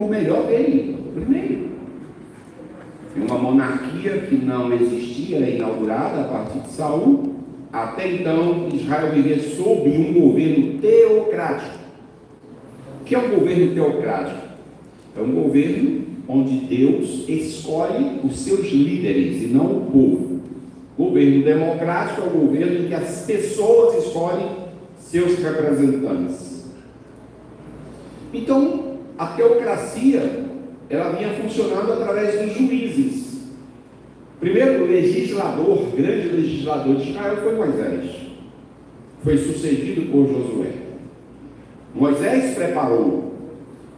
o melhor dele, primeiro. Uma monarquia que não existia, inaugurada a partir de Saul. Até então, Israel vivia sob um governo teocrático. O que é um governo teocrático? É um governo onde Deus escolhe os seus líderes e não o povo. Governo democrático é o governo em que as pessoas escolhem seus representantes. Então, a teocracia, ela vinha funcionando através dos juízes. O primeiro legislador, grande legislador de Israel foi Moisés. Foi sucedido por Josué. Moisés preparou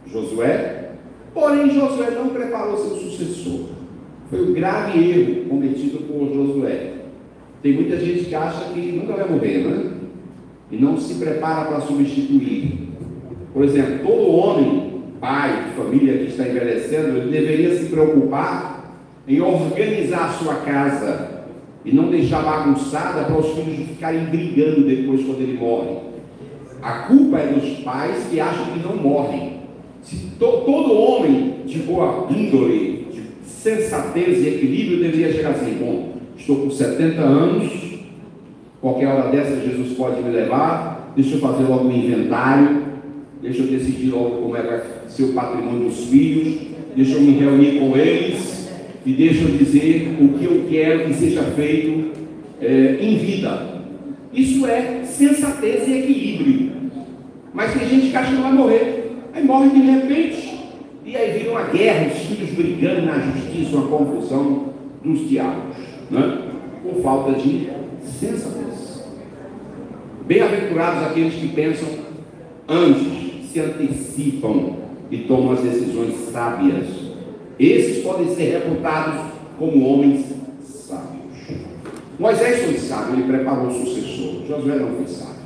Josué, porém Josué não preparou seu sucessor. Foi um grave erro cometido por Josué. Tem muita gente que acha que nunca vai morrer, né? E não se prepara para substituir. Por exemplo, todo homem, pai, família que está envelhecendo, ele deveria se preocupar em organizar a sua casa e não deixar bagunçada para os filhos ficarem brigando depois quando ele morre. A culpa é dos pais que acham que não morrem. Se todo homem de boa índole, de sensatez e equilíbrio deveria chegar assim: bom, estou com 70 anos, qualquer hora dessa Jesus pode me levar, deixa eu fazer logo um inventário, deixa eu decidir logo como é que vai ser o patrimônio dos filhos, deixa eu me reunir com eles e deixa eu dizer o que eu quero que seja feito em vida. Isso é sensatez e equilíbrio. Mas tem gente que acha que não vai morrer, aí morre de repente, e aí vira uma guerra, os filhos brigando na justiça, uma confusão dos diabos, né? Por falta de sensatez. Bem-aventurados aqueles que pensam antes, se antecipam e tomam as decisões sábias. Esses podem ser reputados como homens sábios. Moisés foi sábio, ele preparou o sucessor. Josué não foi sábio.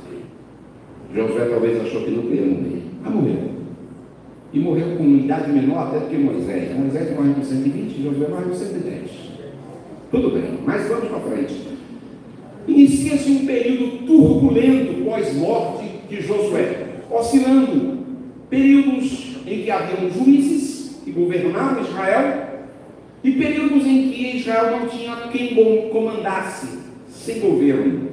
Josué talvez achou que não ia morrer, mas morreu. E morreu com uma idade menor até do que Moisés. Moisés morreu com 120, Josué morreu com 110. Tudo bem, mas vamos para frente. Inicia-se um período turbulento pós-morte de Josué, oscilando períodos em que haviam juízes que governavam Israel e períodos em que Israel não tinha quem comandasse, sem governo.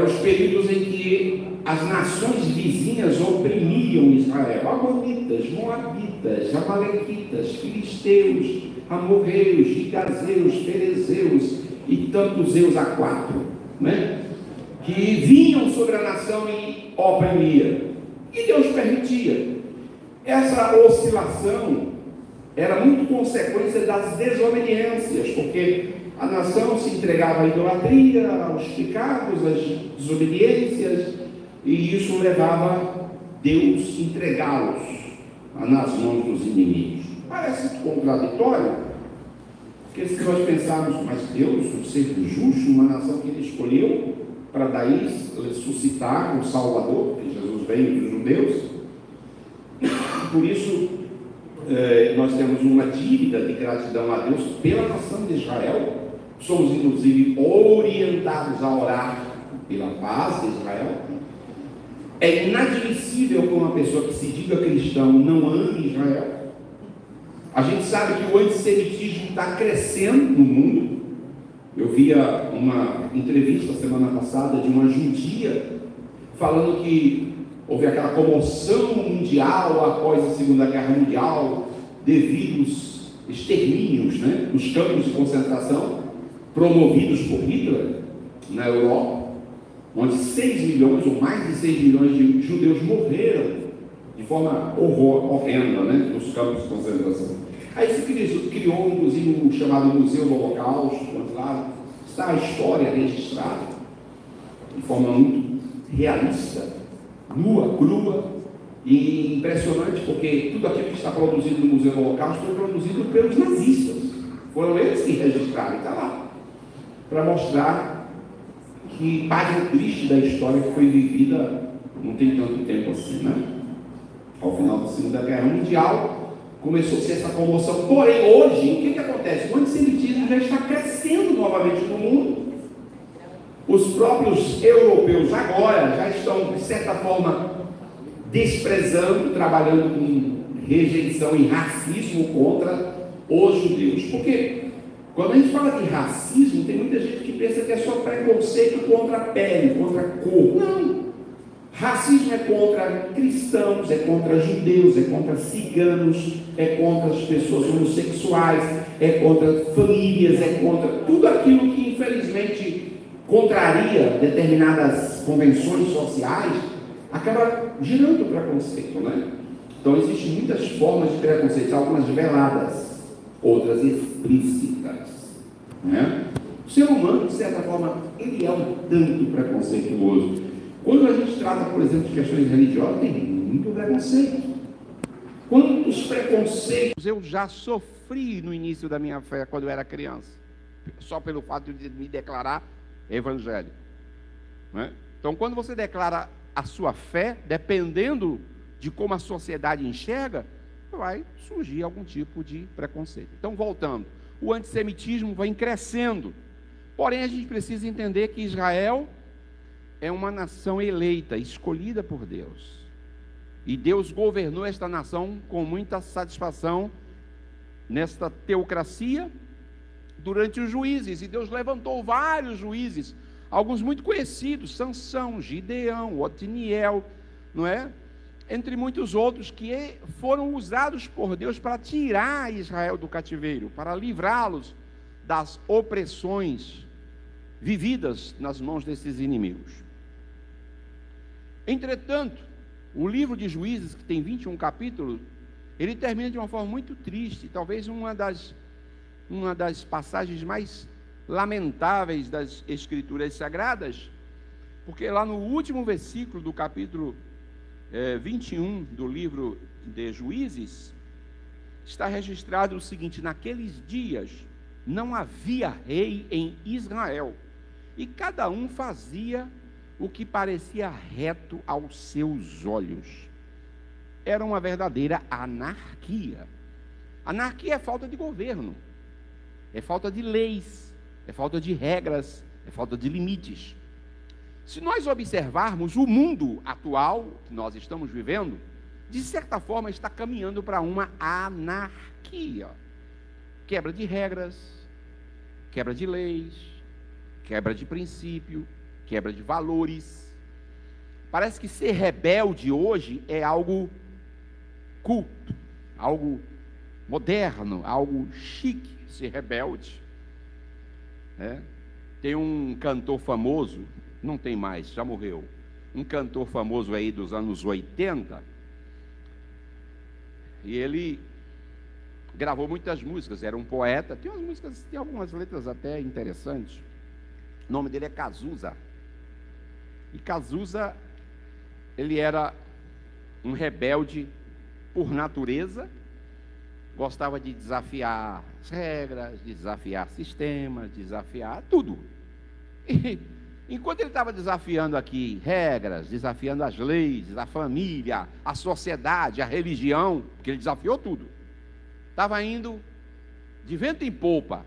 Os períodos em que as nações vizinhas oprimiam Israel: amonitas, moabitas, amalequitas, filisteus, amorreus, gigazeus, ferezeus e tantos zeus a quatro, né? Que vinham sobre a nação e oprimia. E Deus permitia. Essa oscilação era muito consequência das desobediências, porque a nação se entregava à idolatria, aos pecados, às desobediências, e isso levava Deus a entregá-los nas mãos dos inimigos. Parece contraditório, porque se nós pensarmos, mas Deus, um ser justo, uma nação que ele escolheu para daí suscitar um Salvador, que Jesus veio dos judeus. Por isso, nós temos uma dívida de gratidão a Deus pela nação de Israel. Somos, inclusive, orientados a orar pela paz de Israel. É inadmissível que uma pessoa que se diga cristão não ame Israel. A gente sabe que o antissemitismo está crescendo no mundo. Eu via uma entrevista semana passada de uma judia falando que houve aquela comoção mundial após a Segunda Guerra Mundial devido aos extermínios, né, nos campos de concentração promovidos por Hitler na Europa, onde 6 milhões ou mais de 6 milhões de judeus morreram de forma horrenda, né, nos campos de concentração. Aí se criou inclusive o chamado Museu do Holocausto, onde lá está a história registrada de forma muito realista, nua, crua e impressionante, porque tudo aquilo que está produzido no Museu do Holocausto foi produzido pelos nazistas. Foram eles que registraram, está lá, para mostrar que página triste da história que foi vivida não tem tanto tempo assim, né? Ao final da Segunda Guerra Mundial começou-se essa comoção. Porém, hoje, o que acontece? O antissemitismo já está crescendo novamente no mundo. Os próprios europeus agora já estão, de certa forma, desprezando, trabalhando com rejeição e racismo contra os judeus. Porque quando a gente fala de racismo, tem muita gente que pensa que é só preconceito contra a pele, contra a cor. Não. Racismo é contra cristãos, é contra judeus, é contra ciganos, é contra as pessoas homossexuais, é contra famílias, é contra tudo aquilo que infelizmente contraria determinadas convenções sociais, acaba gerando preconceito, né? Então existem muitas formas de preconceito, algumas veladas, outras explícitas, né? O ser humano, de certa forma, ele é um tanto preconceituoso. Quando a gente trata, por exemplo, de questões religiosas, tem muito preconceito. Quantos preconceitos eu já sofri no início da minha fé, quando eu era criança, só pelo fato de me declarar evangélico, né? Então, quando você declara a sua fé, dependendo de como a sociedade enxerga, vai surgir algum tipo de preconceito. Então, voltando, o antissemitismo vem crescendo, porém a gente precisa entender que Israel é uma nação eleita, escolhida por Deus. E Deus governou esta nação com muita satisfação nesta teocracia durante os juízes. E Deus levantou vários juízes, alguns muito conhecidos, Sansão, Gideão, Otiniel, não é? Entre muitos outros que foram usados por Deus para tirar Israel do cativeiro, para livrá-los das opressões vividas nas mãos desses inimigos. Entretanto, o livro de Juízes, que tem 21 capítulos, ele termina de uma forma muito triste, talvez uma das passagens mais lamentáveis das Escrituras Sagradas, porque lá no último versículo do capítulo 21 do livro de Juízes, está registrado o seguinte: naqueles dias não havia rei em Israel, e cada um fazia o que parecia reto aos seus olhos. Era uma verdadeira anarquia. Anarquia é falta de governo, é falta de leis, é falta de regras, é falta de limites. Se nós observarmos o mundo atual que nós estamos vivendo, de certa forma está caminhando para uma anarquia. Quebra de regras, quebra de leis, quebra de princípio, quebra de valores. Parece que ser rebelde hoje é algo culto, algo moderno, algo chique, ser rebelde, né? Tem um cantor famoso, não tem mais, já morreu, um cantor famoso aí dos anos 80, e ele gravou muitas músicas, era um poeta, tem umas músicas, tem algumas letras até interessantes. O nome dele é Cazuza. E Cazuza, ele era um rebelde por natureza, gostava de desafiar as regras, de desafiar sistemas, de desafiar tudo. E enquanto ele estava desafiando aqui regras, desafiando as leis, a família, a sociedade, a religião, porque ele desafiou tudo, estava indo de vento em popa,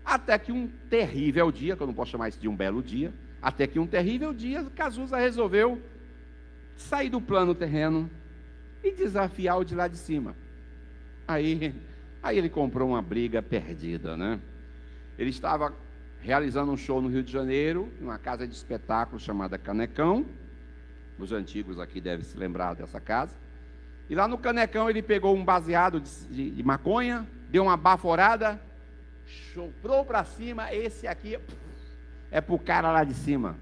até que um terrível dia, que eu não posso chamar isso de um belo dia, até que um terrível dia, Cazuza resolveu sair do plano terreno e desafiar o de lá de cima. Aí ele comprou uma briga perdida, né? Ele estava realizando um show no Rio de Janeiro, numa casa de espetáculo chamada Canecão. Os antigos aqui devem se lembrar dessa casa. E lá no Canecão ele pegou um baseado de maconha, deu uma baforada, soprou para cima. Esse aqui é para o cara lá de cima.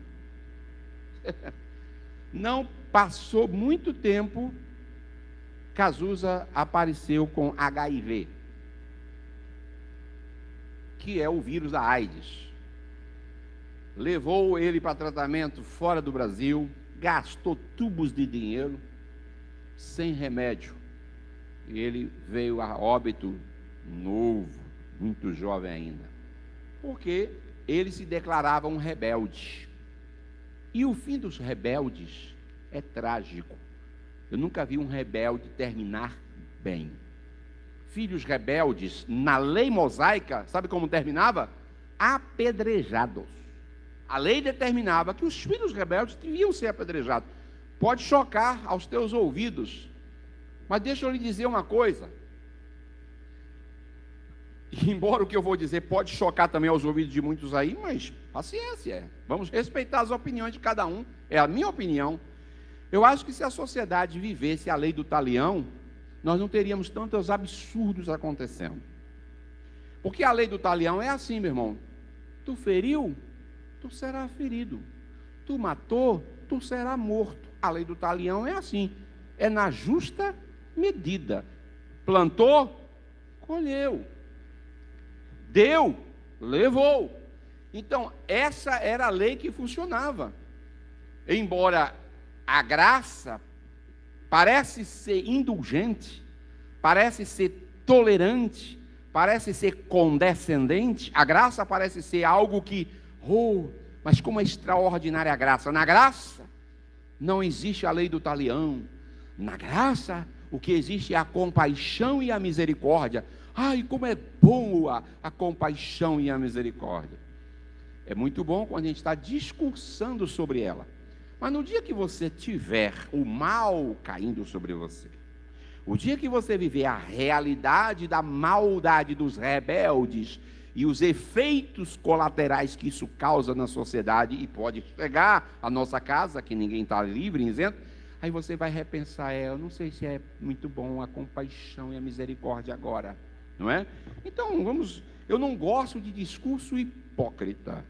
Não passou muito tempo, Cazuza apareceu com HIV, que é o vírus da AIDS. Levou ele para tratamento fora do Brasil, gastou tubos de dinheiro, sem remédio. E ele veio a óbito novo, muito jovem ainda. Porque ele se declarava um rebelde. E o fim dos rebeldes é trágico. Eu nunca vi um rebelde terminar bem. Filhos rebeldes, na lei mosaica, sabe como terminava? Apedrejados. A lei determinava que os filhos rebeldes deviam ser apedrejados. Pode chocar aos teus ouvidos Mas deixa eu lhe dizer uma coisa. Embora o que eu vou dizer pode chocar também aos ouvidos de muitos aí, mas paciência. Vamos respeitar as opiniões de cada um. É a minha opinião. Eu acho que se a sociedade vivesse a lei do talião, nós não teríamos tantos absurdos acontecendo. Porque a lei do talião é assim, meu irmão. Tu feriu, tu será ferido. Tu matou, tu será morto. A lei do talião é assim. É na justa medida. Plantou, colheu. Deu, levou. Então, essa era a lei que funcionava. Embora a graça parece ser indulgente, parece ser tolerante, parece ser condescendente, a graça parece ser algo que, mas como é extraordinária a graça. Na graça não existe a lei do talião. Na graça, o que existe é a compaixão e a misericórdia. Ai, como é bom a compaixão e a misericórdia. É muito bom quando a gente está discursando sobre ela. Mas no dia que você tiver o mal caindo sobre você, o dia que você viver a realidade da maldade dos rebeldes e os efeitos colaterais que isso causa na sociedade, e pode chegar à nossa casa, que ninguém está livre, isento, aí você vai repensar, eu não sei se é muito bom a compaixão e a misericórdia agora. Não é? Então, eu não gosto de discurso hipócrita.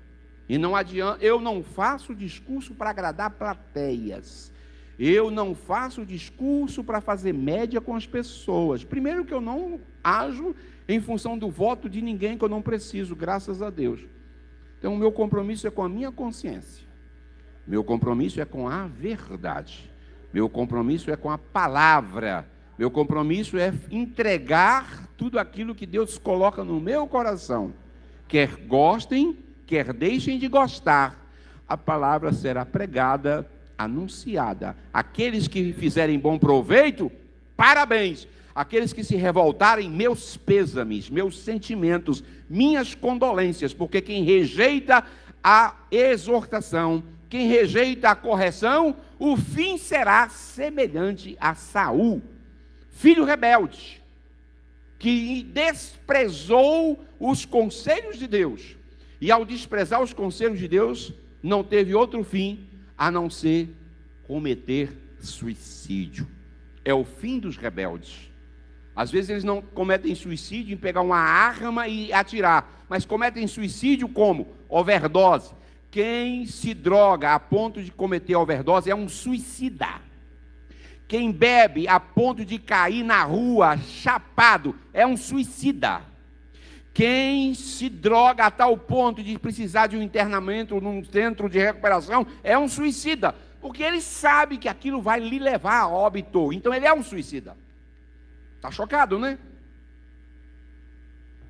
E não adianta, eu não faço discurso para agradar plateias. Eu não faço discurso para fazer média com as pessoas. Primeiro que eu não ajo em função do voto de ninguém que eu não preciso, graças a Deus. Então, o meu compromisso é com a minha consciência. Meu compromisso é com a verdade. Meu compromisso é com a palavra. Meu compromisso é entregar tudo aquilo que Deus coloca no meu coração. Quer gostem, quer deixem de gostar, a palavra será pregada, anunciada. Aqueles que fizerem bom proveito, parabéns. Aqueles que se revoltarem, meus pêsames, meus sentimentos, minhas condolências, porque quem rejeita a exortação, quem rejeita a correção, o fim será semelhante a Saul, filho rebelde, que desprezou os conselhos de Deus, e ao desprezar os conselhos de Deus, não teve outro fim, a não ser cometer suicídio. É o fim dos rebeldes. Às vezes eles não cometem suicídio em pegar uma arma e atirar, mas cometem suicídio como? Overdose. Quem se droga a ponto de cometer overdose é um suicida. Quem bebe a ponto de cair na rua, chapado, é um suicida. Quem se droga a tal ponto de precisar de um internamento num centro de recuperação, é um suicida. Porque ele sabe que aquilo vai lhe levar a óbito. Então ele é um suicida. Está chocado, né?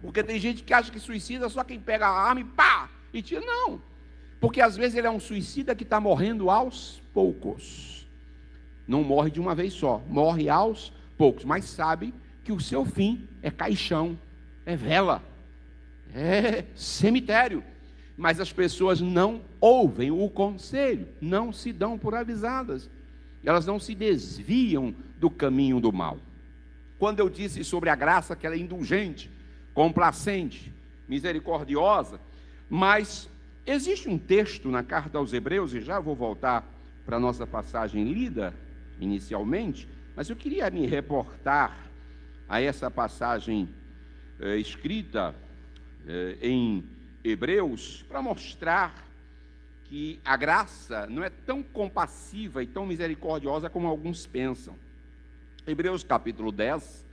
Porque tem gente que acha que suicida só quem pega a arma e pá, e tira. Não. Porque às vezes ele é um suicida que está morrendo aos poucos. Não morre de uma vez só, morre aos poucos, mas sabe que o seu fim é caixão, é vela, é cemitério. Mas as pessoas não ouvem o conselho, não se dão por avisadas, elas não se desviam do caminho do mal. Quando eu disse sobre a graça, que ela é indulgente, complacente, misericordiosa, mas existe um texto na carta aos Hebreus, e já vou voltar para a nossa passagem lida inicialmente, mas eu queria me reportar a essa passagem escrita em Hebreus, para mostrar que a graça não é tão compassiva e tão misericordiosa como alguns pensam. Hebreus capítulo 10,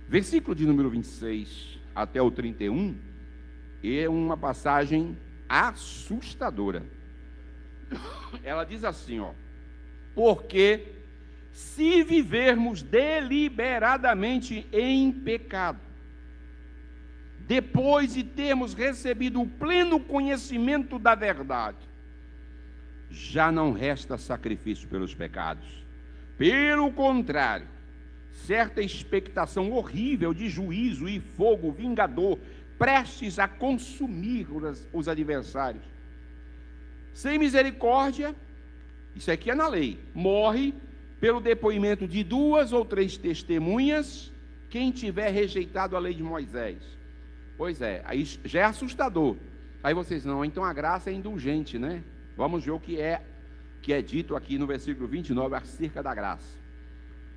versículo de número 26 até o 31, é uma passagem assustadora. Ela diz assim, porque se vivermos deliberadamente em pecado, depois de termos recebido o pleno conhecimento da verdade, já não resta sacrifício pelos pecados. Pelo contrário, certa expectação horrível de juízo e fogo vingador, prestes a consumir os adversários. Sem misericórdia, isso aqui é na lei, morre pelo depoimento de 2 ou 3 testemunhas, quem tiver rejeitado a lei de Moisés. Pois é, aí já é assustador. Aí vocês, não, então a graça é indulgente, né? Vamos ver o que é dito aqui no versículo 29, acerca da graça.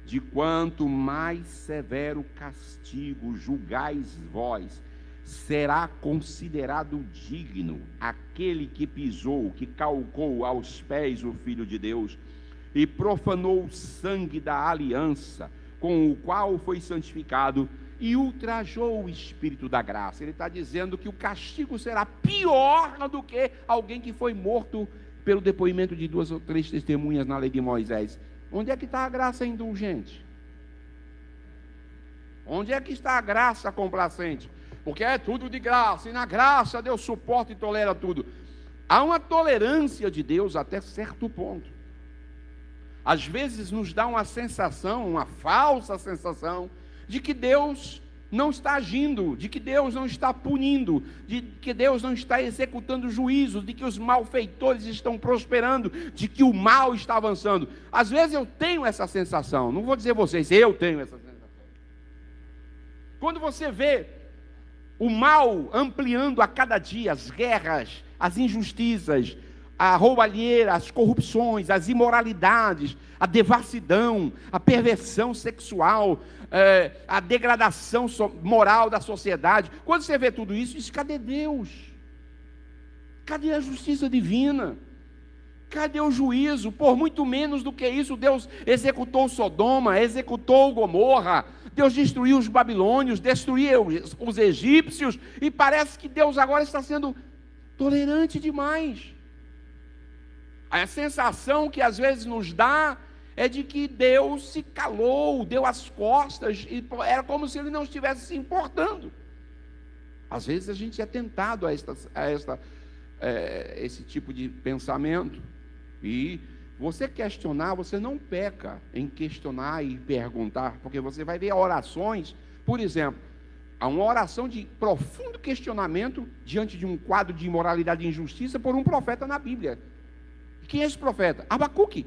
De quanto mais severo castigo julgais vós, será considerado digno aquele que pisou, que calcou aos pés o Filho de Deus, e profanou o sangue da aliança, com o qual foi santificado, e ultrajou o Espírito da graça. Ele está dizendo que o castigo será pior do que alguém que foi morto pelo depoimento de 2 ou 3 testemunhas na lei de Moisés. Onde é que está a graça indulgente? Onde é que está a graça complacente? Porque é tudo de graça, e na graça Deus suporta e tolera tudo. Há uma tolerância de Deus até certo ponto. Às vezes nos dá uma sensação, uma falsa sensação, de que Deus não está agindo, de que Deus não está punindo, de que Deus não está executando juízo, de que os malfeitores estão prosperando, de que o mal está avançando. Às vezes eu tenho essa sensação, não vou dizer vocês, eu tenho essa sensação. Quando você vê o mal ampliando a cada dia, as guerras, as injustiças, a roubalheira, as corrupções, as imoralidades, a devassidão, a perversão sexual, a degradação moral da sociedade. Quando você vê tudo isso, diz: cadê Deus? Cadê a justiça divina? Cadê o juízo? Por muito menos do que isso, Deus executou Sodoma, executou Gomorra, Deus destruiu os babilônios, destruiu os egípcios, e parece que Deus agora está sendo tolerante demais. A sensação que às vezes nos dá é de que Deus se calou, deu as costas, e era como se Ele não estivesse se importando. Às vezes a gente é tentado a esse tipo de pensamento, e você questionar, você não peca em questionar e perguntar, porque você vai ver orações, por exemplo, há uma oração de profundo questionamento diante de um quadro de imoralidade e injustiça por um profeta na Bíblia. Quem é esse profeta? Abacuque.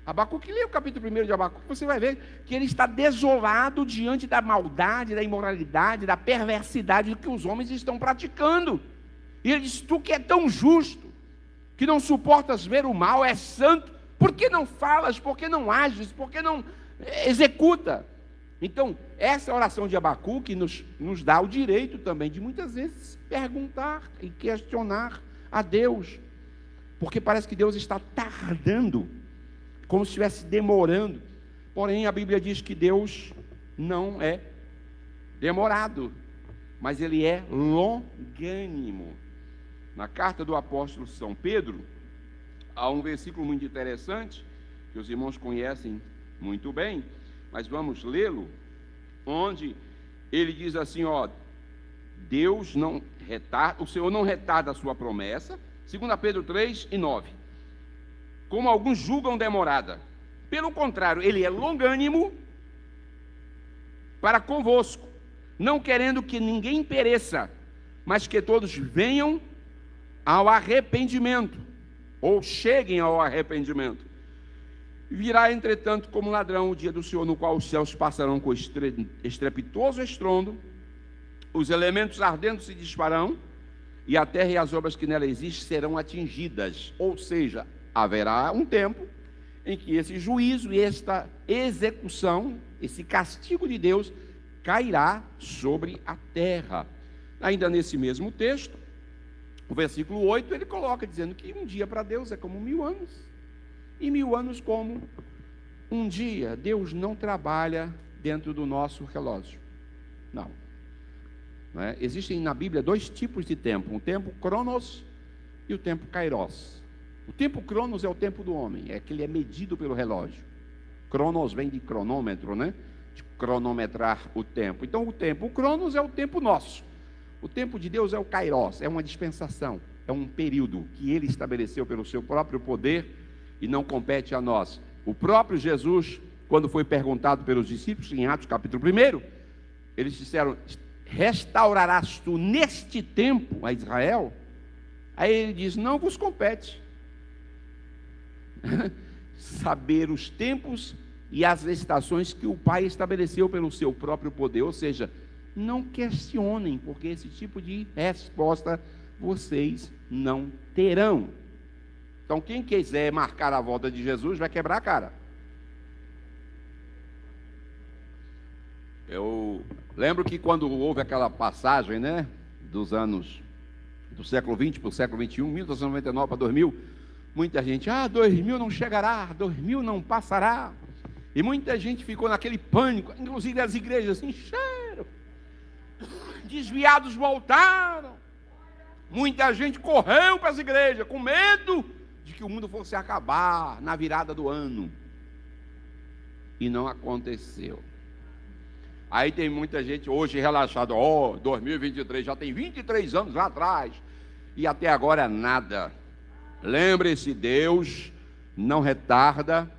Abacuque, lê o capítulo 1 de Abacuque, você vai ver que ele está desolado diante da maldade, da imoralidade, da perversidade que os homens estão praticando. E ele diz: tu que é tão justo, que não suportas ver o mal, é santo, por que não falas, por que não ages, por que não executa? Então, essa oração de Abacuque nos dá o direito também de muitas vezes perguntar e questionar a Deus, porque parece que Deus está tardando, como se estivesse demorando. Porém, a Bíblia diz que Deus não é demorado, mas Ele é longânimo. Na carta do apóstolo São Pedro, há um versículo muito interessante, que os irmãos conhecem muito bem, mas vamos lê-lo, onde ele diz assim, Deus não retarda, o Senhor não retarda a sua promessa, 2 Pedro 3:9, como alguns julgam demorada. Pelo contrário, Ele é longânimo para convosco, não querendo que ninguém pereça, mas que todos venham ao arrependimento, ou cheguem ao arrependimento. Virá, entretanto, como ladrão o dia do Senhor, no qual os céus passarão com estrepitoso estrondo, os elementos ardentes se disparão, e a terra e as obras que nela existem serão atingidas. Ou seja, haverá um tempo em que esse juízo e esta execução, esse castigo de Deus, cairá sobre a terra. Ainda nesse mesmo texto, o versículo 8, ele coloca, dizendo que um dia para Deus é como 1000 anos, e 1000 anos como um dia. Deus não trabalha dentro do nosso relógio, não. Existem na Bíblia 2 tipos de tempo, o tempo cronos e o tempo kairos. O tempo cronos é o tempo do homem, é que ele é medido pelo relógio. Cronos vem de cronômetro, de cronometrar o tempo. Então o cronos é o tempo nosso. O tempo de Deus é o kairos, é uma dispensação, é um período que Ele estabeleceu pelo seu próprio poder e não compete a nós. O próprio Jesus, quando foi perguntado pelos discípulos, em Atos capítulo 1, eles disseram: restaurarás tu neste tempo a Israel? Aí ele diz: não vos compete. saber os tempos e as estações que o Pai estabeleceu pelo seu próprio poder. Ou seja, não questionem, porque esse tipo de resposta vocês não terão. Então, quem quiser marcar a volta de Jesus vai quebrar a cara. Eu lembro que quando houve aquela passagem, né, dos anos do século XX para o século XXI, 1999 para 2000, muita gente, 2000 não chegará, 2000 não passará. E muita gente ficou naquele pânico, inclusive as igrejas encheram, desviados voltaram, muita gente correu para as igrejas com medo de que o mundo fosse acabar na virada do ano. E não aconteceu. Aí tem muita gente hoje relaxada, 2023 já tem 23 anos lá atrás, e até agora nada. Lembre-se, Deus não retarda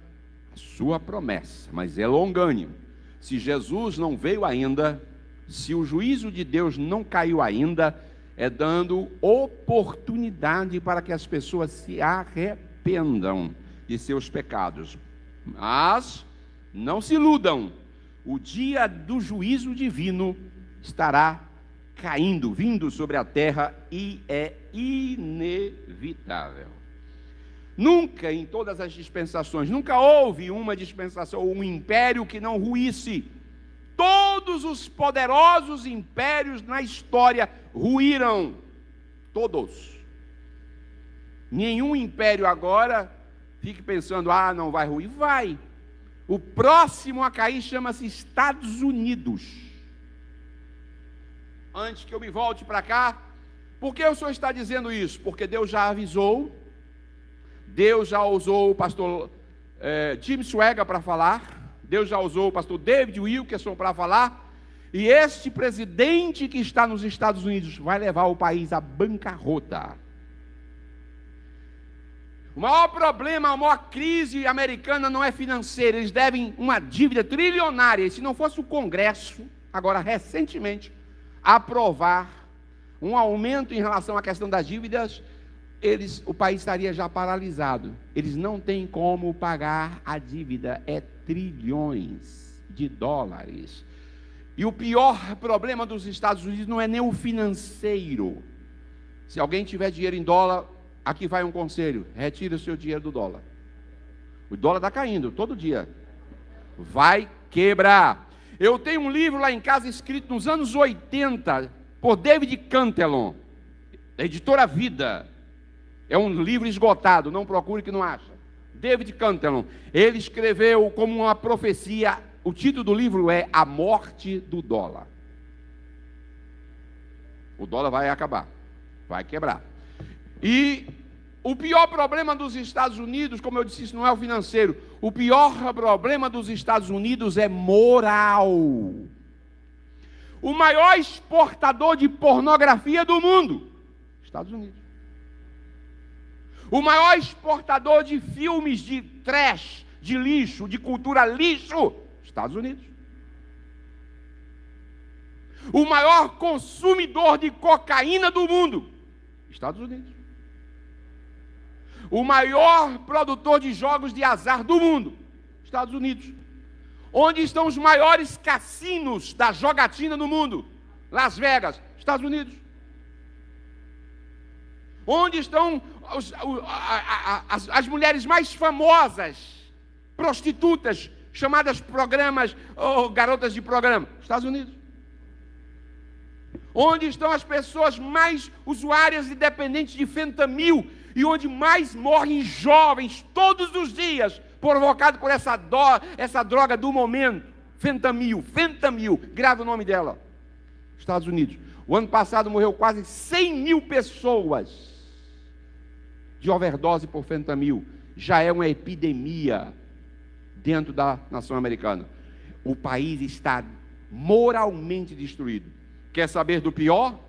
a sua promessa, mas é longânimo. Se Jesus não veio ainda, se o juízo de Deus não caiu ainda, é dando oportunidade para que as pessoas se arrependam de seus pecados. Mas não se iludam, o dia do juízo divino estará caindo, vindo sobre a terra, e é inevitável. Nunca em todas as dispensações, nunca houve uma dispensação ou um império que não ruísse. Todos os poderosos impérios na história ruíram, todos. Nenhum império agora fique pensando, não vai ruir. Vai. O próximo a cair chama-se Estados Unidos. Antes que eu me volte para cá, por que o senhor está dizendo isso? Porque Deus já avisou, Deus já usou o pastor Tim Swagger para falar, Deus já usou o pastor David Wilkerson para falar, e este presidente que está nos Estados Unidos vai levar o país à bancarrota. O maior problema, a maior crise americana não é financeira, eles devem uma dívida trilionária, e se não fosse o Congresso, agora recentemente, aprovar um aumento em relação à questão das dívidas, o país estaria já paralisado. Eles não têm como pagar a dívida, é trilhões de dólares. E o pior problema dos Estados Unidos não é nem o financeiro. Se alguém tiver dinheiro em dólar, aqui vai um conselho: retire o seu dinheiro do dólar. O dólar está caindo todo dia, vai quebrar. Eu tenho um livro lá em casa escrito nos anos 80 por David Cantillon, da editora Vida. É um livro esgotado, não procure que não acha. David Cantillon, ele escreveu como uma profecia, o título do livro é A Morte do Dólar. O dólar vai acabar, vai quebrar. E o pior problema dos Estados Unidos, como eu disse, isso não é o financeiro. O pior problema dos Estados Unidos é moral. O maior exportador de pornografia do mundo, Estados Unidos. O maior exportador de filmes de trash, de lixo, de cultura lixo, Estados Unidos. O maior consumidor de cocaína do mundo, Estados Unidos. O maior produtor de jogos de azar do mundo, Estados Unidos. Onde estão os maiores cassinos da jogatina no mundo? Las Vegas, Estados Unidos. Onde estão as mulheres mais famosas, prostitutas, chamadas programas, ou garotas de programa? Estados Unidos. Onde estão as pessoas mais usuárias e dependentes de fentanil, e onde mais morrem jovens todos os dias, provocado por essa droga do momento, fentanil, grave o nome dela, Estados Unidos. O ano passado morreu quase 100 mil pessoas de overdose por fentanil. Já é uma epidemia dentro da nação americana. O país está moralmente destruído. Quer saber do pior?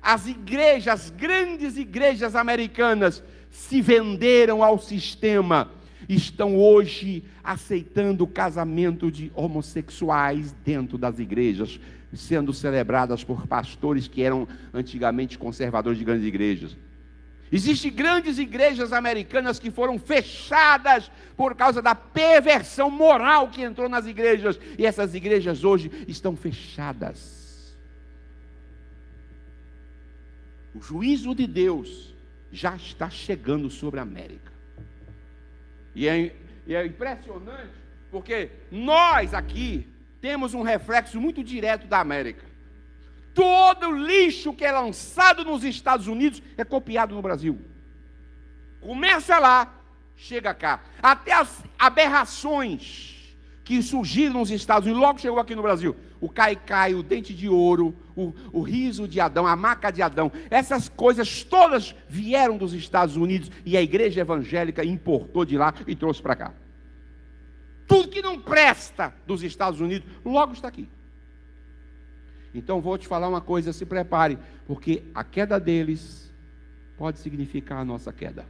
As igrejas, grandes igrejas americanas, se venderam ao sistema. Estão hoje aceitando o casamento de homossexuais dentro das igrejas, sendo celebradas por pastores que eram antigamente conservadores de grandes igrejas. Existem grandes igrejas americanas que foram fechadas por causa da perversão moral que entrou nas igrejas. E essas igrejas hoje estão fechadas. O juízo de Deus já está chegando sobre a América. E é impressionante, porque nós aqui temos um reflexo muito direto da América. Todo lixo que é lançado nos Estados Unidos é copiado no Brasil. Começa lá, chega cá. Até as aberrações que surgiram nos Estados Unidos, logo chegou aqui no Brasil. O caicai, o dente de ouro, o riso de Adão, a maca de Adão. Essas coisas todas vieram dos Estados Unidos e a igreja evangélica importou de lá e trouxe para cá. Tudo que não presta dos Estados Unidos, logo está aqui. Então vou te falar uma coisa, se prepare, porque a queda deles pode significar a nossa queda.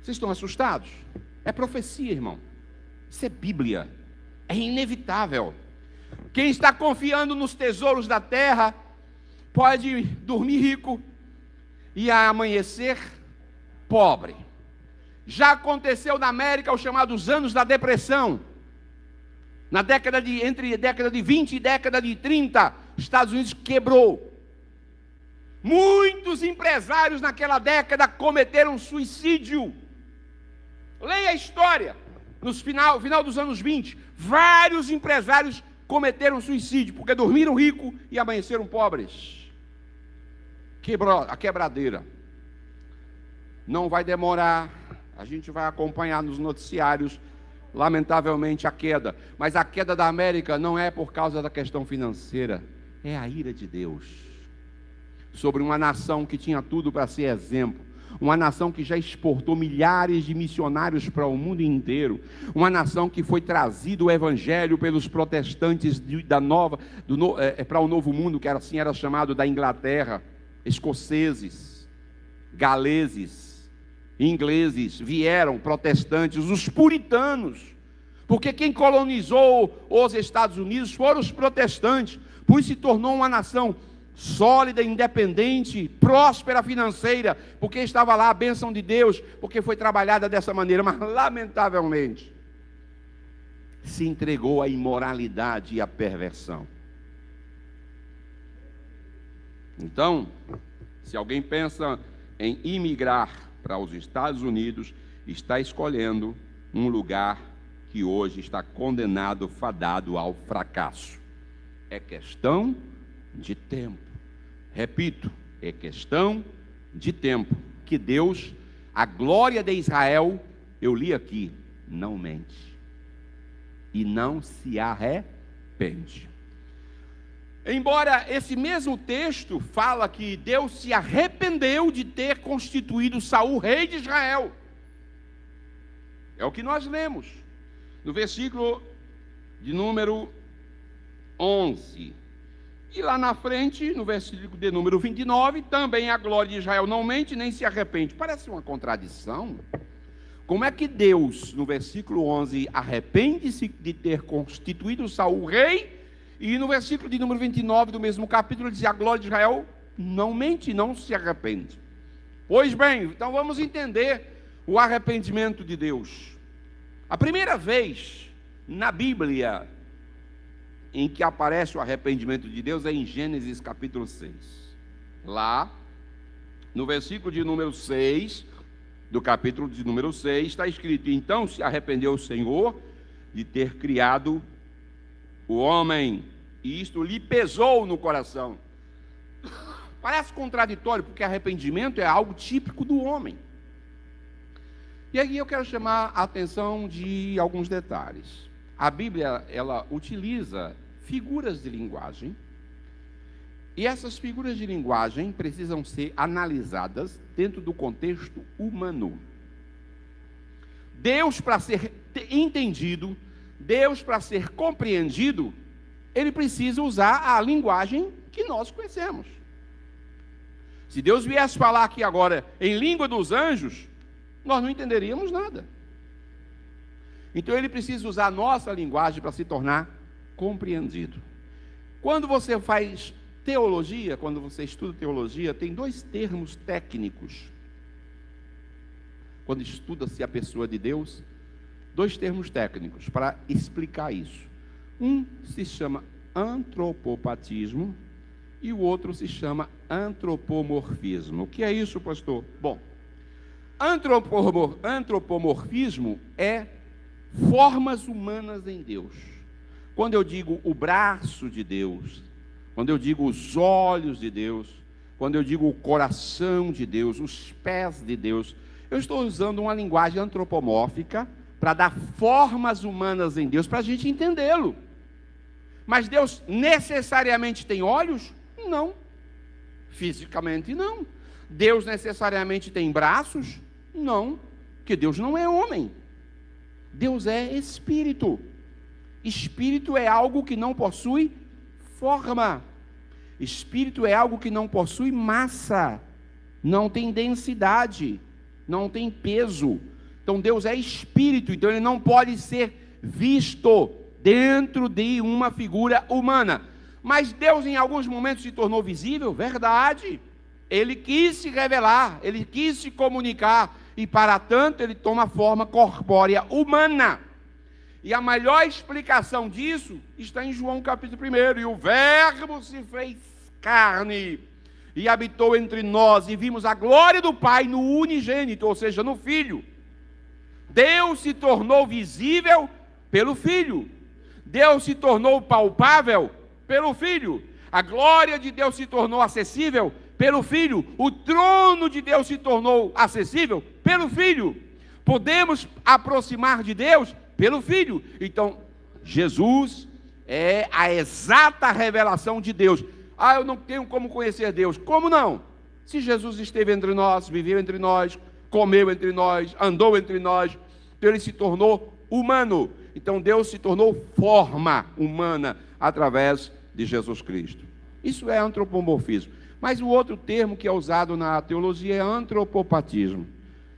Vocês estão assustados? É profecia, irmão. Isso é Bíblia. É inevitável. Quem está confiando nos tesouros da terra pode dormir rico e amanhecer pobre. Já aconteceu na América os chamados anos da depressão. Entre a década de 20 e década de 30, os Estados Unidos quebrou. Muitos empresários naquela década cometeram suicídio. Leia a história. No final dos anos 20, vários empresários cometeram suicídio, porque dormiram rico e amanheceram pobres. Quebrou a quebradeira. Não vai demorar. A gente vai acompanhar nos noticiários, lamentavelmente, a queda. Mas a queda da América não é por causa da questão financeira. É a ira de Deus sobre uma nação que tinha tudo para ser exemplo. Uma nação que já exportou milhares de missionários para o mundo inteiro. Uma nação que foi trazido o evangelho pelos protestantes para o Novo Mundo, que assim era chamado, da Inglaterra. Escoceses, galeses, ingleses, vieram protestantes, os puritanos, porque quem colonizou os Estados Unidos foram os protestantes, por isso se tornou uma nação sólida, independente, próspera financeira, porque estava lá a bênção de Deus, porque foi trabalhada dessa maneira, mas lamentavelmente se entregou à imoralidade e à perversão. Então, se alguém pensa em imigrar para os Estados Unidos, está escolhendo um lugar que hoje está condenado, fadado ao fracasso. É questão de tempo. Repito, é questão de tempo. Que Deus, a glória de Israel, eu li aqui, não mente. E não se arrepende. Embora esse mesmo texto fala que Deus se arrependeu de ter constituído Saul rei de Israel. É o que nós lemos no versículo de número 11. E lá na frente, no versículo de número 29, também a glória de Israel não mente nem se arrepende. Parece uma contradição. Como é que Deus, no versículo 11, arrepende-se de ter constituído Saul rei? E no versículo de número 29 do mesmo capítulo, diz: a glória de Israel não mente, não se arrepende. Pois bem, então vamos entender o arrependimento de Deus. A primeira vez na Bíblia em que aparece o arrependimento de Deus é em Gênesis capítulo 6. Lá, no versículo de número 6, do capítulo de número 6, está escrito: então se arrependeu o Senhor de ter criado o homem, e isto lhe pesou no coração. Parece contraditório, porque arrependimento é algo típico do homem. E aqui eu quero chamar a atenção de alguns detalhes. A Bíblia, ela utiliza figuras de linguagem, e essas figuras de linguagem precisam ser analisadas dentro do contexto humano. Deus, para ser entendido, Deus, para ser compreendido, ele precisa usar a linguagem que nós conhecemos. Se Deus viesse falar aqui agora em língua dos anjos, nós não entenderíamos nada. Então ele precisa usar a nossa linguagem para se tornar compreendido. Quando você faz Teologia, quando você estuda teologia, tem dois termos técnicos. Quando estuda-se a pessoa de Deus, dois termos técnicos para explicar isso. Um se chama antropopatismo e o outro se chama antropomorfismo. O que é isso, pastor? Bom, antropomorfismo é formas humanas em Deus. Quando eu digo o braço de Deus, quando eu digo os olhos de Deus, quando eu digo o coração de Deus, os pés de Deus, eu estou usando uma linguagem antropomórfica para dar formas humanas em Deus, para a gente entendê-lo. Mas Deus necessariamente tem olhos? Não. Fisicamente não. Deus necessariamente tem braços? Não. Porque Deus não é homem. Deus é espírito. Espírito é algo que não possui forma. Espírito é algo que não possui massa. Não tem densidade. Não tem peso. Então Deus é espírito, então ele não pode ser visto dentro de uma figura humana. Mas Deus em alguns momentos se tornou visível, verdade. Ele quis se revelar, ele quis se comunicar, e para tanto ele toma forma corpórea humana. E a melhor explicação disso está em João capítulo 1. E o Verbo se fez carne e habitou entre nós, e vimos a glória do Pai no unigênito, ou seja, no Filho. Deus se tornou visível pelo Filho. Deus se tornou palpável pelo Filho. A glória de Deus se tornou acessível pelo Filho. O trono de Deus se tornou acessível pelo Filho. Podemos aproximar de Deus pelo Filho. Então, Jesus é a exata revelação de Deus. Ah, eu não tenho como conhecer Deus. Como não? Se Jesus esteve entre nós, viveu entre nós, comeu entre nós, andou entre nós, então ele se tornou humano. Então Deus se tornou forma humana através de Jesus Cristo. Isso é antropomorfismo. Mas o outro termo que é usado na teologia é antropopatismo.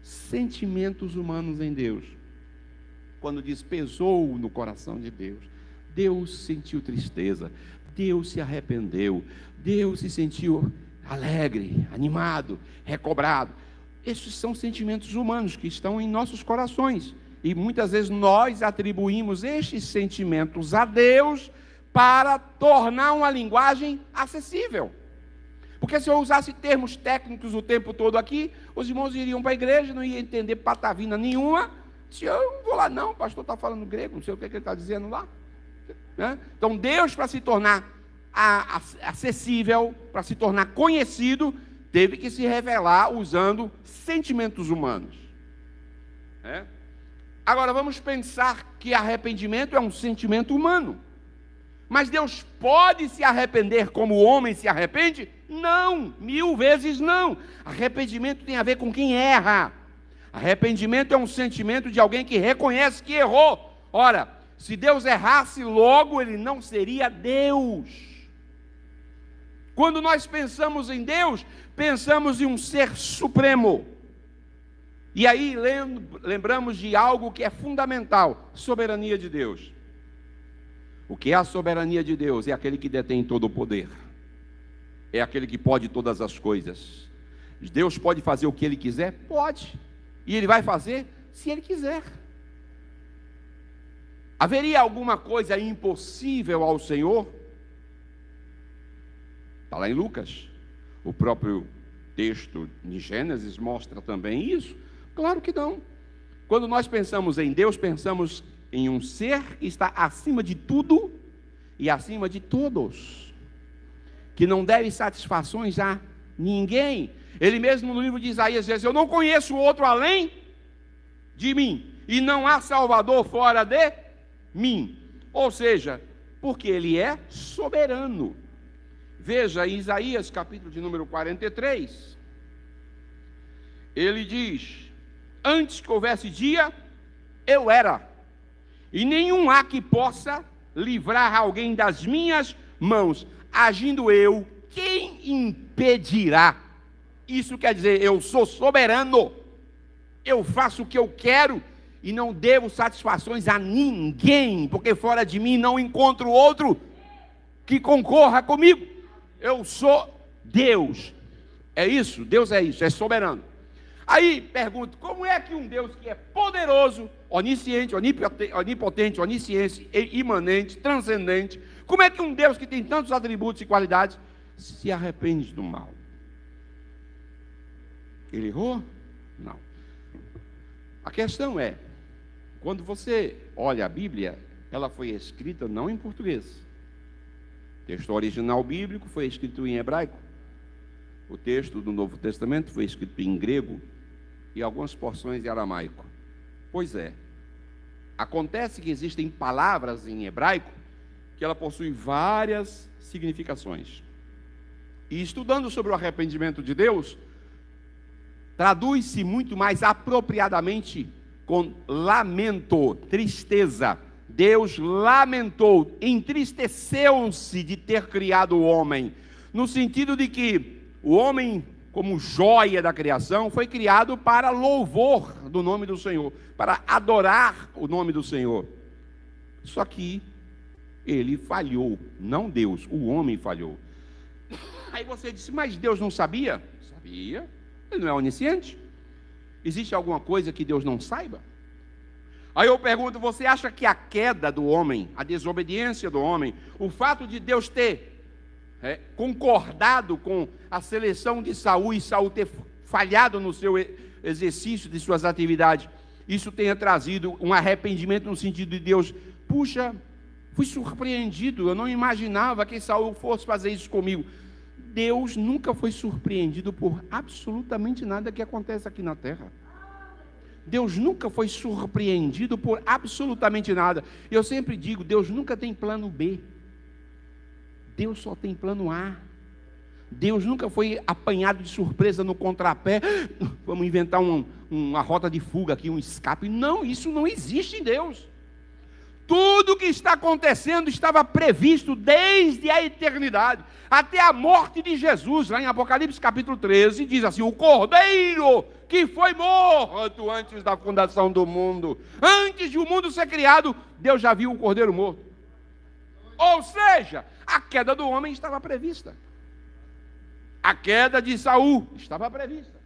Sentimentos humanos em Deus. Quando diz pesou no coração de Deus, Deus sentiu tristeza, Deus se arrependeu, Deus se sentiu alegre, animado, recobrado. Esses são sentimentos humanos que estão em nossos corações. E muitas vezes nós atribuímos estes sentimentos a Deus para tornar uma linguagem acessível. Porque se eu usasse termos técnicos o tempo todo aqui, os irmãos iriam para a igreja, não iam entender patavina nenhuma. Se eu não vou lá, não, o pastor está falando grego, não sei o que ele está dizendo lá. Então Deus, para se tornar acessível, para se tornar conhecido, teve que se revelar usando sentimentos humanos. Agora vamos pensar que arrependimento é um sentimento humano. Mas Deus pode se arrepender como o homem se arrepende? Não, 1000 vezes não. Arrependimento tem a ver com quem erra. Arrependimento é um sentimento de alguém que reconhece que errou. Ora, se Deus errasse, logo ele não seria Deus. Quando nós pensamos em Deus, pensamos em um ser supremo. E aí lembramos de algo que é fundamental: soberania de Deus. O que é a soberania de Deus? É aquele que detém todo o poder. É aquele que pode todas as coisas. Deus pode fazer o que Ele quiser? Pode. E Ele vai fazer se Ele quiser. Haveria alguma coisa impossível ao Senhor? Está lá em Lucas. O próprio texto de Gênesis mostra também isso. Claro que não. Quando nós pensamos em Deus, pensamos em um ser que está acima de tudo e acima de todos, que não deve satisfações a ninguém. Ele mesmo no livro de Isaías diz: eu não conheço outro além de mim, e não há Salvador fora de mim. Ou seja, porque Ele é soberano. Veja em Isaías capítulo de número 43, ele diz: antes que houvesse dia, eu era, e nenhum há que possa livrar alguém das minhas mãos. Agindo eu, quem impedirá? Isso quer dizer, eu sou soberano, eu faço o que eu quero e não devo satisfações a ninguém, porque fora de mim não encontro outro que concorra comigo. eu sou Deus. É isso, Deus é isso, é soberano. Aí pergunto, como é que um Deus que é poderoso, onisciente, onipotente, onisciente, imanente, transcendente, como é que um Deus que tem tantos atributos e qualidades se arrepende do mal? Ele errou? Não. A questão é, quando você olha a Bíblia, ela foi escrita não em português. O texto original bíblico foi escrito em hebraico. O texto do Novo Testamento foi escrito em grego e algumas porções em aramaico. Pois é, acontece que existem palavras em hebraico que ela possui várias significações. E estudando sobre o arrependimento de Deus, traduz-se muito mais apropriadamente com lamento, tristeza. Deus lamentou, entristeceu-se de ter criado o homem, no sentido de que o homem, como joia da criação, foi criado para louvor do nome do Senhor, para adorar o nome do Senhor. Só que ele falhou, não Deus, o homem falhou. Aí você disse, mas Deus não sabia? Sabia, ele não é onisciente. Existe alguma coisa que Deus não saiba? Aí eu pergunto, você acha que a queda do homem, a desobediência do homem, o fato de Deus ter concordado com a seleção de Saul e Saul ter falhado no seu exercício de suas atividades, isso tenha trazido um arrependimento no sentido de Deus, puxa, fui surpreendido, eu não imaginava que Saul fosse fazer isso comigo. Deus nunca foi surpreendido por absolutamente nada que acontece aqui na terra. Deus nunca foi surpreendido por absolutamente nada. Eu sempre digo, Deus nunca tem plano B. Deus só tem plano A. Deus nunca foi apanhado de surpresa no contrapé. Vamos inventar uma rota de fuga aqui, um escape. Não, isso não existe em Deus. Tudo que está acontecendo estava previsto desde a eternidade, até a morte de Jesus. Lá em Apocalipse capítulo 13, diz assim, o Cordeiro que foi morto antes da fundação do mundo. Antes de o mundo ser criado, Deus já viu o Cordeiro morto. Ou seja, a queda do homem estava prevista. A queda de Saul estava prevista.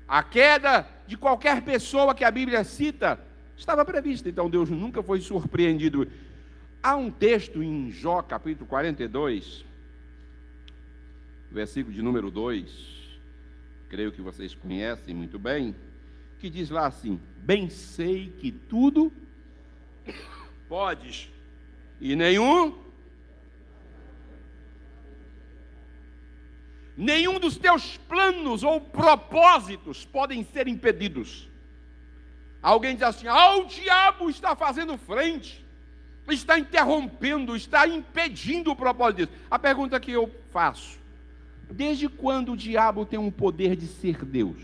A queda de qualquer pessoa que a Bíblia cita estava prevista. Então Deus nunca foi surpreendido. Há um texto em Jó, capítulo 42, versículo de número 2, creio que vocês conhecem muito bem, que diz lá assim, bem sei que tudo podes, e nenhum dos teus planos ou propósitos podem ser impedidos. Alguém diz assim, o diabo está fazendo frente, está interrompendo, está impedindo o propósito disso. A pergunta que eu faço, desde quando o diabo tem um poder de ser Deus?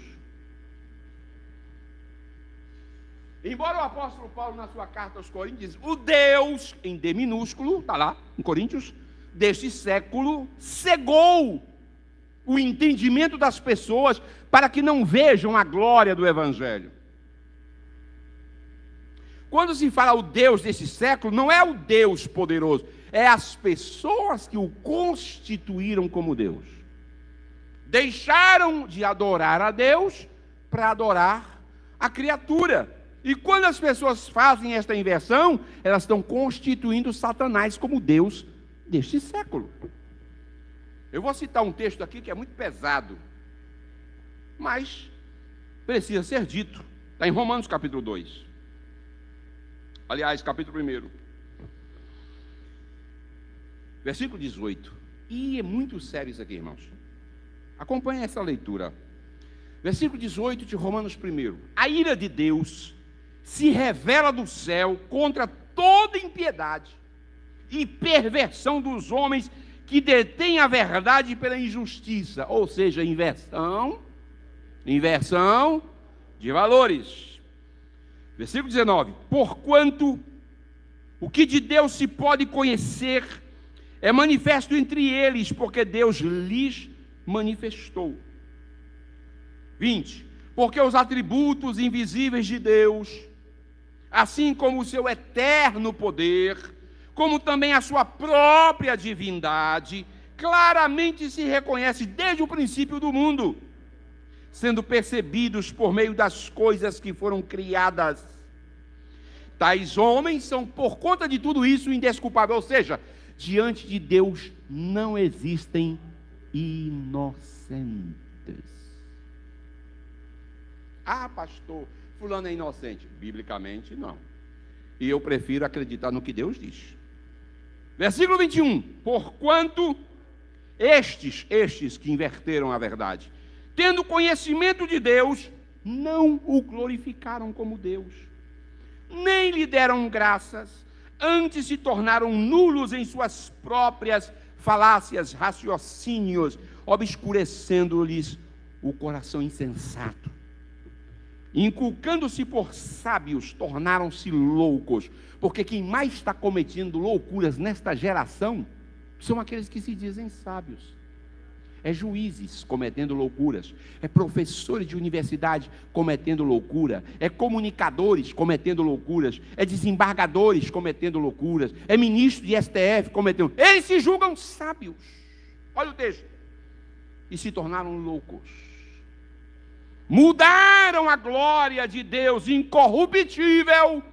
Embora o apóstolo Paulo, na sua carta aos Coríntios, o Deus, em D minúsculo, está lá, em Coríntios, deste século, cegou o entendimento das pessoas para que não vejam a glória do Evangelho. Quando se fala o Deus desse século, não é o Deus poderoso, é as pessoas que o constituíram como Deus. Deixaram de adorar a Deus para adorar a criatura. E quando as pessoas fazem esta inversão, elas estão constituindo Satanás como Deus deste século. Eu vou citar um texto aqui que é muito pesado, mas precisa ser dito. Está em Romanos capítulo 2. Aliás, capítulo 1. Versículo 18. E é muito sério isso aqui, irmãos. Acompanhe essa leitura. Versículo 18 de Romanos 1. A ira de Deus se revela do céu contra toda impiedade e perversão dos homens que detêm a verdade pela injustiça. Ou seja, inversão de valores. Versículo 19. Porquanto o que de Deus se pode conhecer é manifesto entre eles, porque Deus lhes manifestou. 20. Porque os atributos invisíveis de Deus, assim como o seu eterno poder, como também a sua própria divindade, claramente se reconhece desde o princípio do mundo, sendo percebidos por meio das coisas que foram criadas. Tais homens são, por conta de tudo isso, indesculpáveis, ou seja, diante de Deus não existem inocentes. Ah, pastor, fulano é inocente. Biblicamente, não. E eu prefiro acreditar no que Deus diz. Versículo 21. Porquanto estes que inverteram a verdade, tendo conhecimento de Deus, não o glorificaram como Deus, nem lhe deram graças, antes se tornaram nulos em suas próprias falácias, raciocínios, obscurecendo-lhes o coração insensato. Inculcando-se por sábios, tornaram-se loucos, porque quem mais está cometendo loucuras nesta geração são aqueles que se dizem sábios. É juízes cometendo loucuras, é professores de universidade cometendo loucura, é comunicadores cometendo loucuras, é desembargadores cometendo loucuras, é ministro de STF cometendo. Eles se julgam sábios. Olha o texto. E se tornaram loucos. Mudaram a glória de Deus incorruptível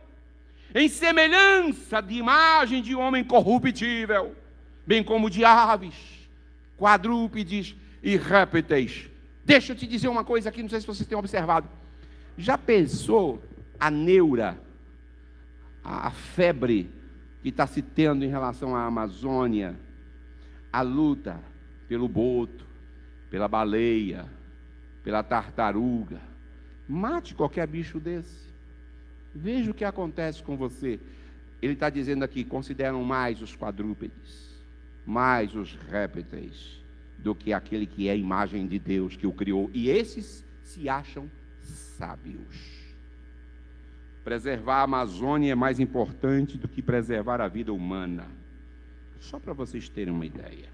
em semelhança de imagem de homem corruptível, bem como de aves, quadrúpedes e répteis. Deixa eu te dizer uma coisa aqui, não sei se vocês têm observado. Já pensou a neura, a febre que está se tendo em relação à Amazônia, a luta pelo boto, pela baleia, pela tartaruga? Mate qualquer bicho desse. Veja o que acontece com você. Ele está dizendo aqui, consideram mais os quadrúpedes, mais os répteis, do que aquele que é a imagem de Deus que o criou. E esses se acham sábios. Preservar a Amazônia é mais importante do que preservar a vida humana. Só para vocês terem uma ideia.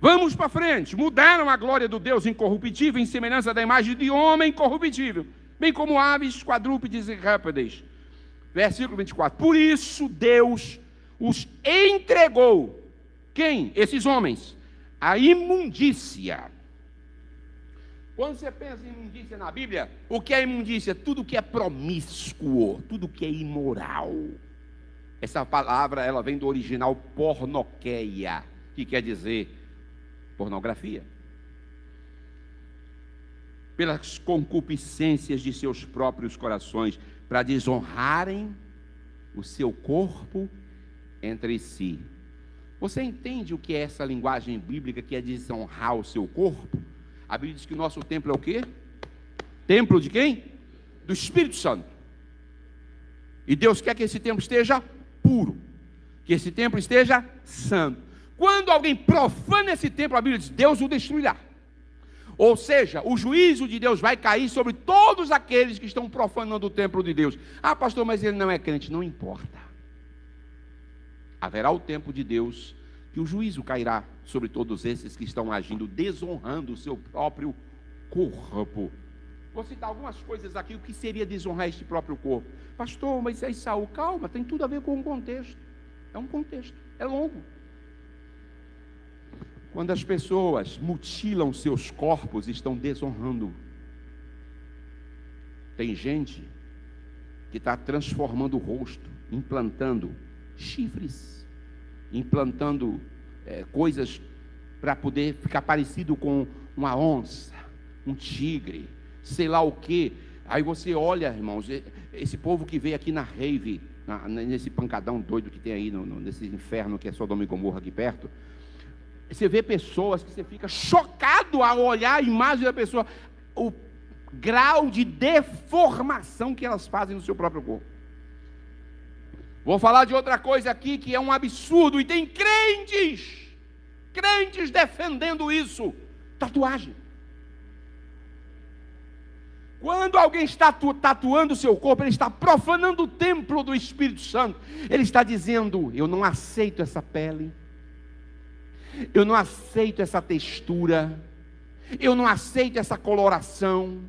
Vamos para frente. Mudaram a glória do Deus incorruptível em semelhança da imagem de homem corruptível, bem como aves, quadrúpedes e répteis. Versículo 24. Por isso Deus os entregou. Quem? Esses homens. A imundícia. Quando você pensa em imundícia na Bíblia, o que é imundícia? Tudo que é promíscuo, tudo que é imoral. Essa palavra, ela vem do original pornoqueia, que quer dizer pornografia. Pelas concupiscências de seus próprios corações, para desonrarem o seu corpo entre si. Você entende o que é essa linguagem bíblica que é desonrar o seu corpo? A Bíblia diz que o nosso templo é o quê? Templo de quem? Do Espírito Santo. E Deus quer que esse templo esteja puro, que esse templo esteja santo. Quando alguém profana esse templo, a Bíblia diz, Deus o destruirá. Ou seja, o juízo de Deus vai cair sobre todos aqueles que estão profanando o templo de Deus. Ah, pastor, mas ele não é crente. Não importa. Haverá o tempo de Deus que o juízo cairá sobre todos esses que estão agindo, desonrando o seu próprio corpo. Vou citar algumas coisas aqui, o que seria desonrar este próprio corpo. Pastor, mas aí Saul, calma, tem tudo a ver com um contexto. É um contexto, é longo. Quando as pessoas mutilam seus corpos, estão desonrando. Tem gente que está transformando o rosto, implantando chifres, implantando coisas para poder ficar parecido com uma onça, um tigre, sei lá o quê. Aí você olha, irmãos, esse povo que veio aqui na rave, nesse pancadão doido que tem aí, nesse inferno que é Sodoma e Gomorra aqui perto, você vê pessoas que você fica chocado ao olhar a imagem da pessoa, o grau de deformação que elas fazem no seu próprio corpo. Vou falar de outra coisa aqui que é um absurdo, e tem crentes defendendo isso: tatuagem. Quando alguém está tatuando o seu corpo, ele está profanando o templo do Espírito Santo. Ele está dizendo, eu não aceito essa pele, eu não aceito essa textura, eu não aceito essa coloração,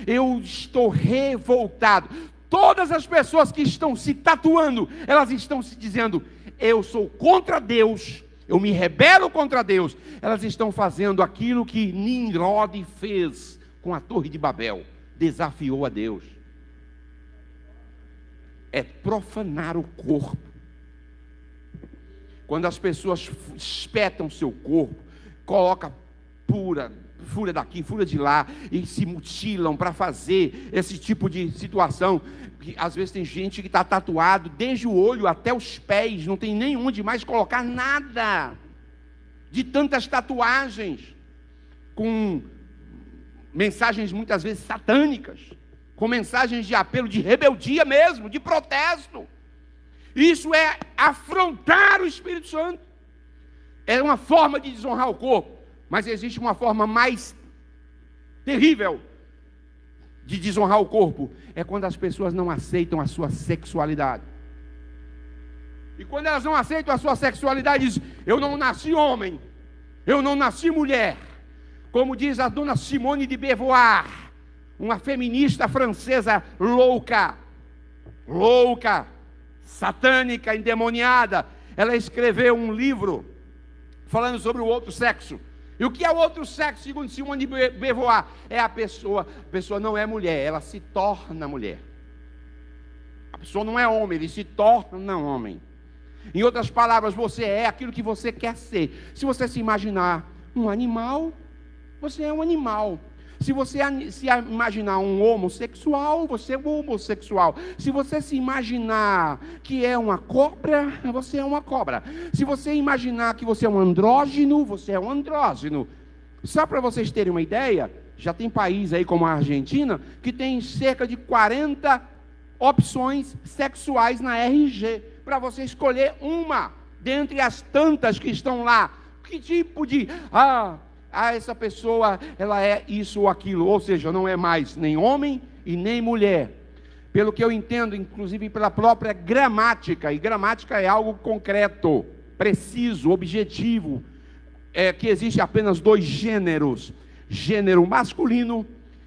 eu estou revoltado. Todas as pessoas que estão se tatuando, elas estão se dizendo, eu sou contra Deus, eu me rebelo contra Deus, elas estão fazendo aquilo que Nimrod fez com a Torre de Babel, desafiou a Deus. É profanar o corpo. Quando as pessoas espetam seu corpo, colocam fura daqui, fura de lá, e se mutilam para fazer esse tipo de situação. Às vezes tem gente que está tatuado desde o olho até os pés, não tem nem onde mais colocar nada, de tantas tatuagens, com mensagens muitas vezes satânicas, com mensagens de apelo, de rebeldia mesmo, de protesto. Isso é afrontar o Espírito Santo. É uma forma de desonrar o corpo, mas existe uma forma mais terrível de desonrar o corpo. É quando as pessoas não aceitam a sua sexualidade. E quando elas não aceitam a sua sexualidade, dizem: eu não nasci homem, eu não nasci mulher. Como diz a dona Simone de Beauvoir, uma feminista francesa louca, satânica, endemoniada. Ela escreveu um livro falando sobre o outro sexo. E o que é o outro sexo, segundo Simone de Beauvoir? É a pessoa não é mulher, ela se torna mulher. A pessoa não é homem, ele se torna homem. Em outras palavras, você é aquilo que você quer ser. Se você se imaginar um animal, você é um animal. Se você se imaginar um homossexual, você é um homossexual. Se você se imaginar que é uma cobra, você é uma cobra. Se você imaginar que você é um andrógeno, você é um andrógeno. Só para vocês terem uma ideia, já tem país aí como a Argentina, que tem cerca de 40 opções sexuais na RG, para você escolher uma, dentre as tantas que estão lá. Que tipo de... essa pessoa, ela é isso ou aquilo, ou seja, não é mais nem homem e nem mulher. Pelo que eu entendo, inclusive pela própria gramática, e gramática é algo concreto, preciso, objetivo, que existe apenas 2 gêneros, gênero masculino,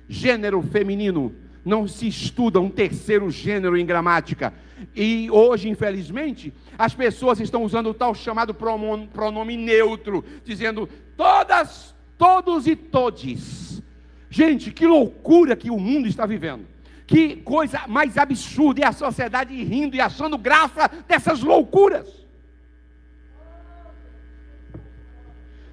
gênero feminino. Não se estuda um terceiro gênero em gramática. E hoje, infelizmente, as pessoas estão usando o tal chamado pronome neutro, dizendo todas, todos e todes. Gente, que loucura que o mundo está vivendo. Que coisa mais absurda, e a sociedade rindo e achando graça dessas loucuras.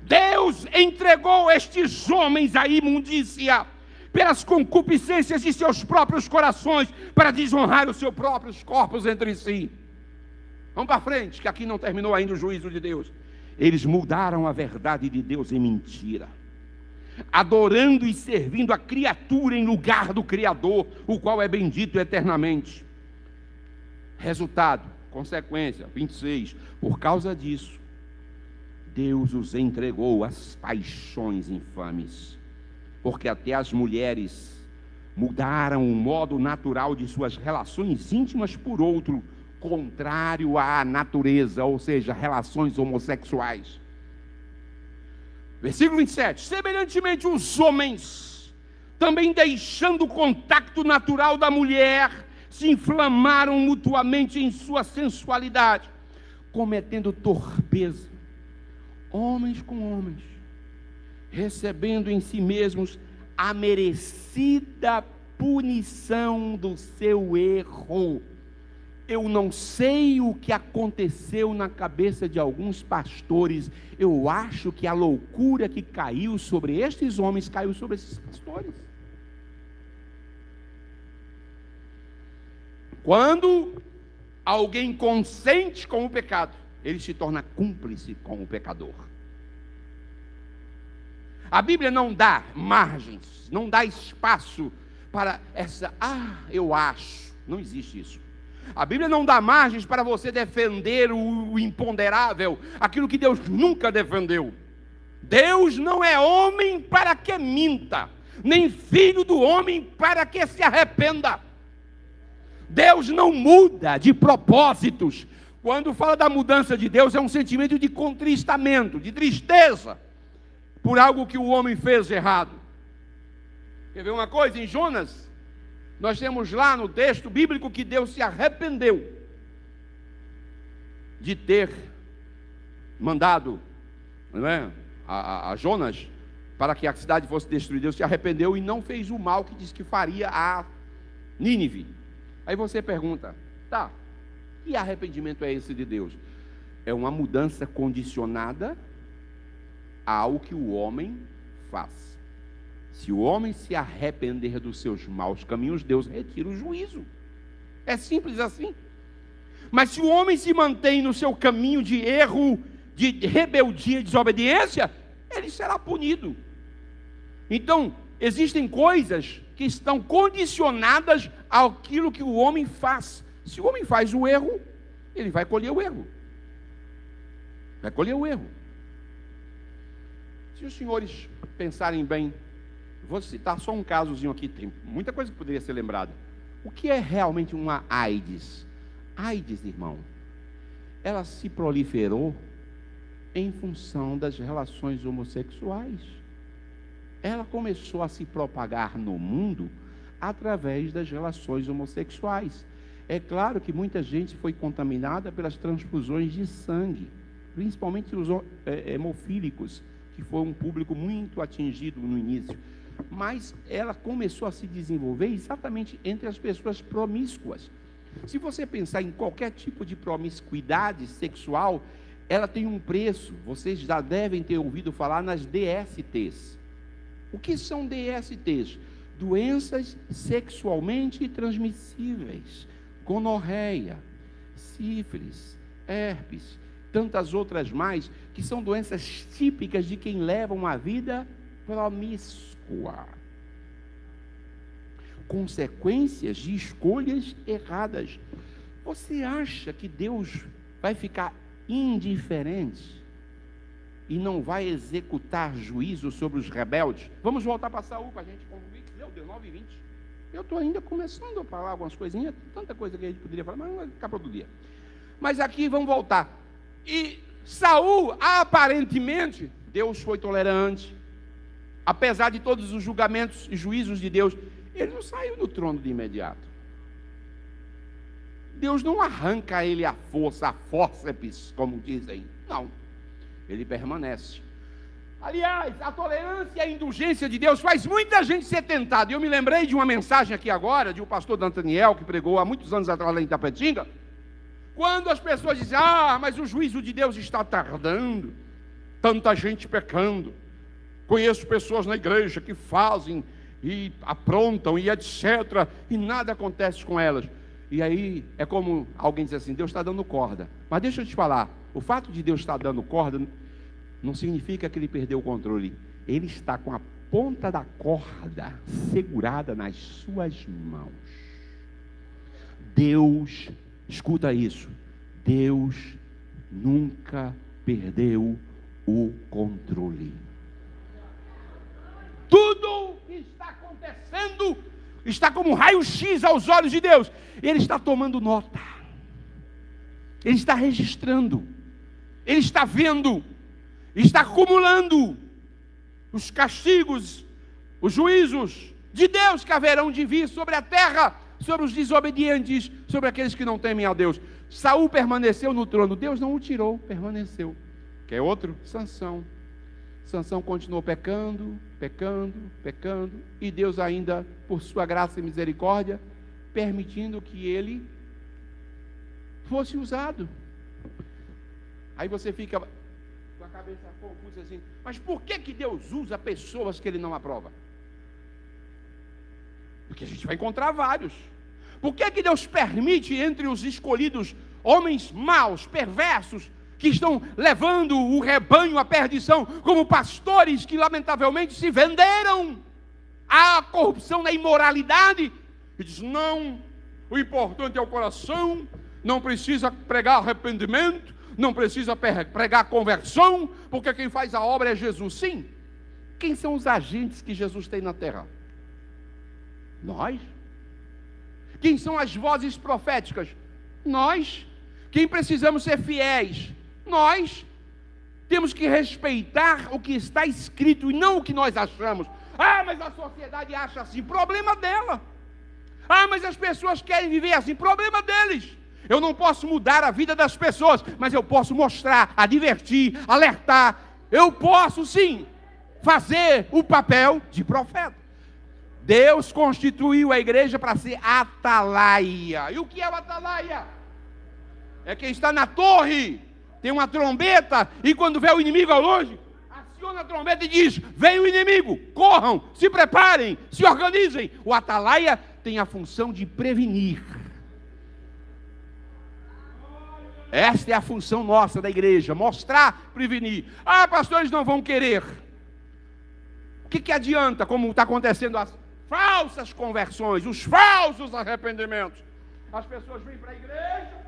Deus entregou estes homens à imundícia pelas concupiscências de seus próprios corações, para desonrar os seus próprios corpos entre si. Vamos para frente, que aqui não terminou ainda o juízo de Deus. Eles mudaram a verdade de Deus em mentira, adorando e servindo a criatura em lugar do Criador, o qual é bendito eternamente. Resultado, consequência, 26, por causa disso, Deus os entregou às paixões infames, porque até as mulheres mudaram o modo natural de suas relações íntimas por outro, contrário à natureza, ou seja, relações homossexuais. Versículo 27, semelhantemente os homens, também deixando o contato natural da mulher, se inflamaram mutuamente em sua sensualidade, cometendo torpeza, homens com homens, recebendo em si mesmos a merecida punição do seu erro. Eu não sei o que aconteceu na cabeça de alguns pastores. Eu acho que a loucura que caiu sobre estes homens caiu sobre esses pastores. Quando alguém consente com o pecado, ele se torna cúmplice com o pecador. A Bíblia não dá margens, não dá espaço para essa, eu acho, não existe isso. A Bíblia não dá margens para você defender o imponderável, aquilo que Deus nunca defendeu. Deus não é homem para que minta, nem filho do homem para que se arrependa. Deus não muda de propósitos. Quando fala da mudança de Deus, é um sentimento de contristamento, de tristeza, por algo que o homem fez de errado. Quer ver uma coisa? Em Jonas, nós temos lá no texto bíblico que Deus se arrependeu de ter mandado, não é, a Jonas para que a cidade fosse destruída, Deus se arrependeu e não fez o mal que disse que faria a Nínive. Aí você pergunta, tá, que arrependimento é esse de Deus? É uma mudança condicionada ao que o homem faz. Se o homem se arrepender dos seus maus caminhos, Deus retira o juízo. É simples assim. Mas se o homem se mantém no seu caminho de erro, de rebeldia e desobediência, ele será punido. Então, existem coisas que estão condicionadas àquilo que o homem faz. Se o homem faz o erro, ele vai colher o erro. Vai colher o erro. Se os senhores pensarem bem, vou citar só um casozinho aqui, tem muita coisa que poderia ser lembrada. O que é realmente uma AIDS? AIDS, irmão, ela se proliferou em função das relações homossexuais. Ela começou a se propagar no mundo através das relações homossexuais. É claro que muita gente foi contaminada pelas transfusões de sangue, principalmente os hemofílicos, que foi um público muito atingido no início. Mas ela começou a se desenvolver exatamente entre as pessoas promíscuas. Se você pensar em qualquer tipo de promiscuidade sexual, ela tem um preço. Vocês já devem ter ouvido falar nas DSTs. O que são DSTs? Doenças sexualmente transmissíveis. Gonorreia, sífilis, herpes, tantas outras mais, que são doenças típicas de quem leva uma vida promíscua. Consequências de escolhas erradas. Você acha que Deus vai ficar indiferente e não vai executar juízo sobre os rebeldes? Vamos voltar para Saul para a gente concluir. Meu Deus, 9h20. Eu estou ainda começando a falar algumas coisinhas, tanta coisa que a gente poderia falar, mas não vai ficar para outro dia. Mas aqui vamos voltar. E Saul, aparentemente, Deus foi tolerante, apesar de todos os julgamentos e juízos de Deus, ele não saiu do trono de imediato. Deus não arranca ele à força, a fórceps, como dizem. Não. Ele permanece. Aliás, a tolerância e a indulgência de Deus faz muita gente ser tentada. Eu me lembrei de uma mensagem aqui agora, de um pastor Dantaniel, que pregou há muitos anos atrás lá em Itapetinga, quando as pessoas dizem, mas o juízo de Deus está tardando, tanta gente pecando. Conheço pessoas na igreja que fazem e aprontam e etc, e nada acontece com elas. E aí é como alguém diz assim, Deus está dando corda. Mas deixa eu te falar, o fato de Deus estar dando corda não significa que ele perdeu o controle. Ele está com a ponta da corda segurada nas suas mãos. Deus, escuta isso, Deus nunca perdeu o controle. Tudo que está acontecendo está como um raio-x aos olhos de Deus. Ele está tomando nota. Ele está registrando. Ele está vendo. Está acumulando os castigos, os juízos de Deus que haverão de vir sobre a terra, sobre os desobedientes, sobre aqueles que não temem a Deus. Saul permaneceu no trono. Deus não o tirou, permaneceu. Quer outro? Sansão. Sansão continuou pecando, e Deus ainda, por sua graça e misericórdia, permitindo que ele fosse usado. Aí você fica com a cabeça confusa assim, mas por que Deus usa pessoas que ele não aprova? Porque a gente vai encontrar vários. Por que Deus permite entre os escolhidos homens maus, perversos, que estão levando o rebanho à perdição, como pastores que lamentavelmente se venderam à corrupção, na imoralidade, e diz, não, o importante é o coração, não precisa pregar arrependimento, não precisa pregar conversão, porque quem faz a obra é Jesus. Sim, quem são os agentes que Jesus tem na terra? Nós. Quem são as vozes proféticas? Nós. Quem precisamos ser fiéis? Nós. Temos que respeitar o que está escrito e não o que nós achamos. Mas a sociedade acha assim, problema dela. Mas as pessoas querem viver assim, problema deles. Eu não posso mudar a vida das pessoas, mas eu posso mostrar, advertir, alertar. Eu posso sim fazer o papel de profeta. Deus constituiu a igreja para ser atalaia. E o que é o atalaia? É quem está na torre, tem uma trombeta, e quando vê o inimigo ao longe, aciona a trombeta e diz: vem o inimigo, corram, se preparem, se organizem. O atalaia tem a função de prevenir. Esta é a função nossa da igreja, mostrar, prevenir. Ah, pastores não vão querer. O que adianta, como está acontecendo as falsas conversões, os falsos arrependimentos? As pessoas vêm para a igreja,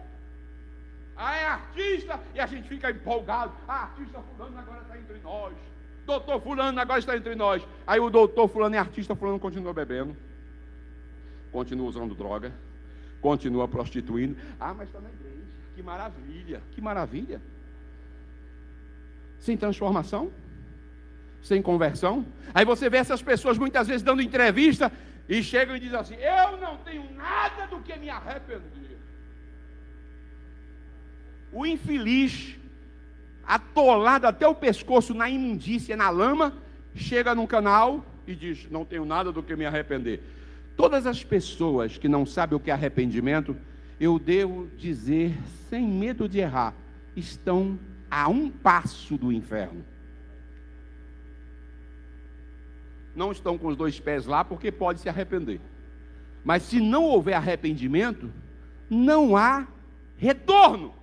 é artista, e a gente fica empolgado. Artista fulano agora está entre nós. Doutor fulano agora está entre nós. Aí o doutor fulano e artista fulano continua bebendo, continua usando droga, continua prostituindo. Mas está na igreja. Que maravilha, que maravilha. Sem transformação, sem conversão. Aí você vê essas pessoas muitas vezes dando entrevista e chegam e dizem assim: eu não tenho nada do que me arrepender. O infeliz, atolado até o pescoço na imundícia, na lama, chega num canal e diz: não tenho nada do que me arrepender. Todas as pessoas que não sabem o que é arrependimento, eu devo dizer, sem medo de errar, estão a um passo do inferno. Não estão com os 2 pés lá, porque pode se arrepender. Mas se não houver arrependimento, não há retorno.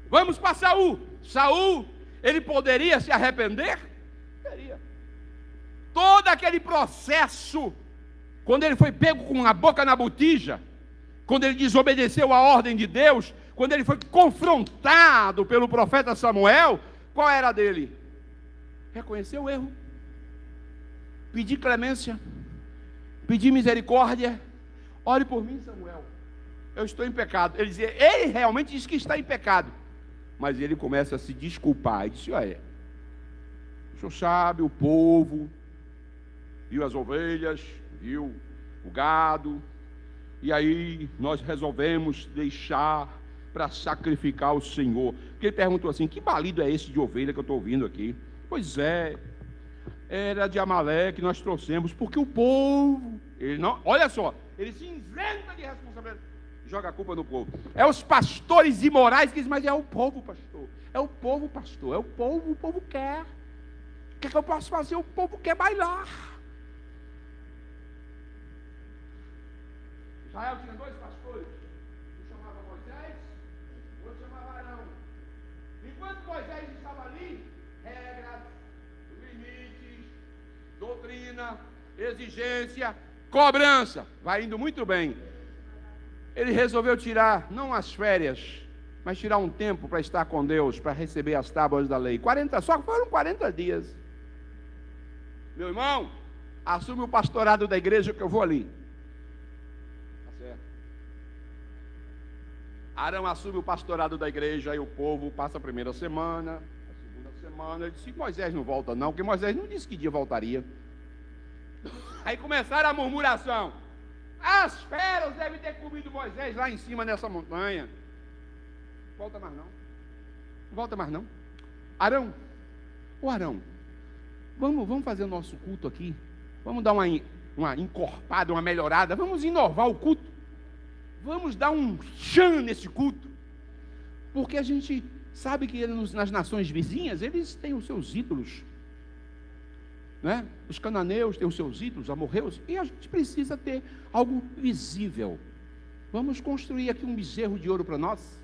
Vamos para Saul. Saul, ele poderia se arrepender? Poderia. Todo aquele processo, quando ele foi pego com a boca na botija, quando ele desobedeceu a ordem de Deus, quando ele foi confrontado pelo profeta Samuel, qual era a dele? Reconhecer o erro, pedir clemência, pedir misericórdia. Ore por mim, Samuel, eu estou em pecado. Ele realmente diz que está em pecado, mas ele começa a se desculpar. Ele disse: olha, o senhor sabe, o povo viu as ovelhas, viu o gado, e aí nós resolvemos deixar para sacrificar o Senhor. Porque ele perguntou assim: que balido é esse de ovelha que eu estou ouvindo aqui? Pois é, era de Amaleque que nós trouxemos, porque o povo, ele não, olha só, ele se isenta de responsabilidade, joga a culpa no povo. É os pastores imorais que dizem: mas é o povo, pastor, é o povo, pastor, é o povo quer. O que é que eu posso fazer? O povo quer bailar. Israel tinha 2 pastores, um chamava Moisés, o outro chamava Arão. Enquanto Moisés estava ali, regras, limites, doutrina, exigência, cobrança, vai indo muito bem. Ele resolveu tirar, não as férias, mas tirar um tempo para estar com Deus, para receber as tábuas da lei. Só foram 40 dias. Meu irmão, assume o pastorado da igreja que eu vou ali. Arão assume o pastorado da igreja, aí o povo passa a primeira semana, a segunda semana. Ele disse: Moisés não volta não, porque Moisés não disse que dia voltaria. Aí começaram a murmuração: as feras devem ter comido Moisés lá em cima nessa montanha. Volta mais não, volta mais não. Arão, Arão, vamos fazer o nosso culto aqui, vamos dar uma encorpada, uma melhorada, vamos inovar o culto. Vamos dar um chão nesse culto, porque a gente sabe que nas nações vizinhas, eles têm os seus ídolos, né? Os cananeus têm os seus ídolos, amorreus, e a gente precisa ter algo visível. Vamos construir aqui um bezerro de ouro para nós.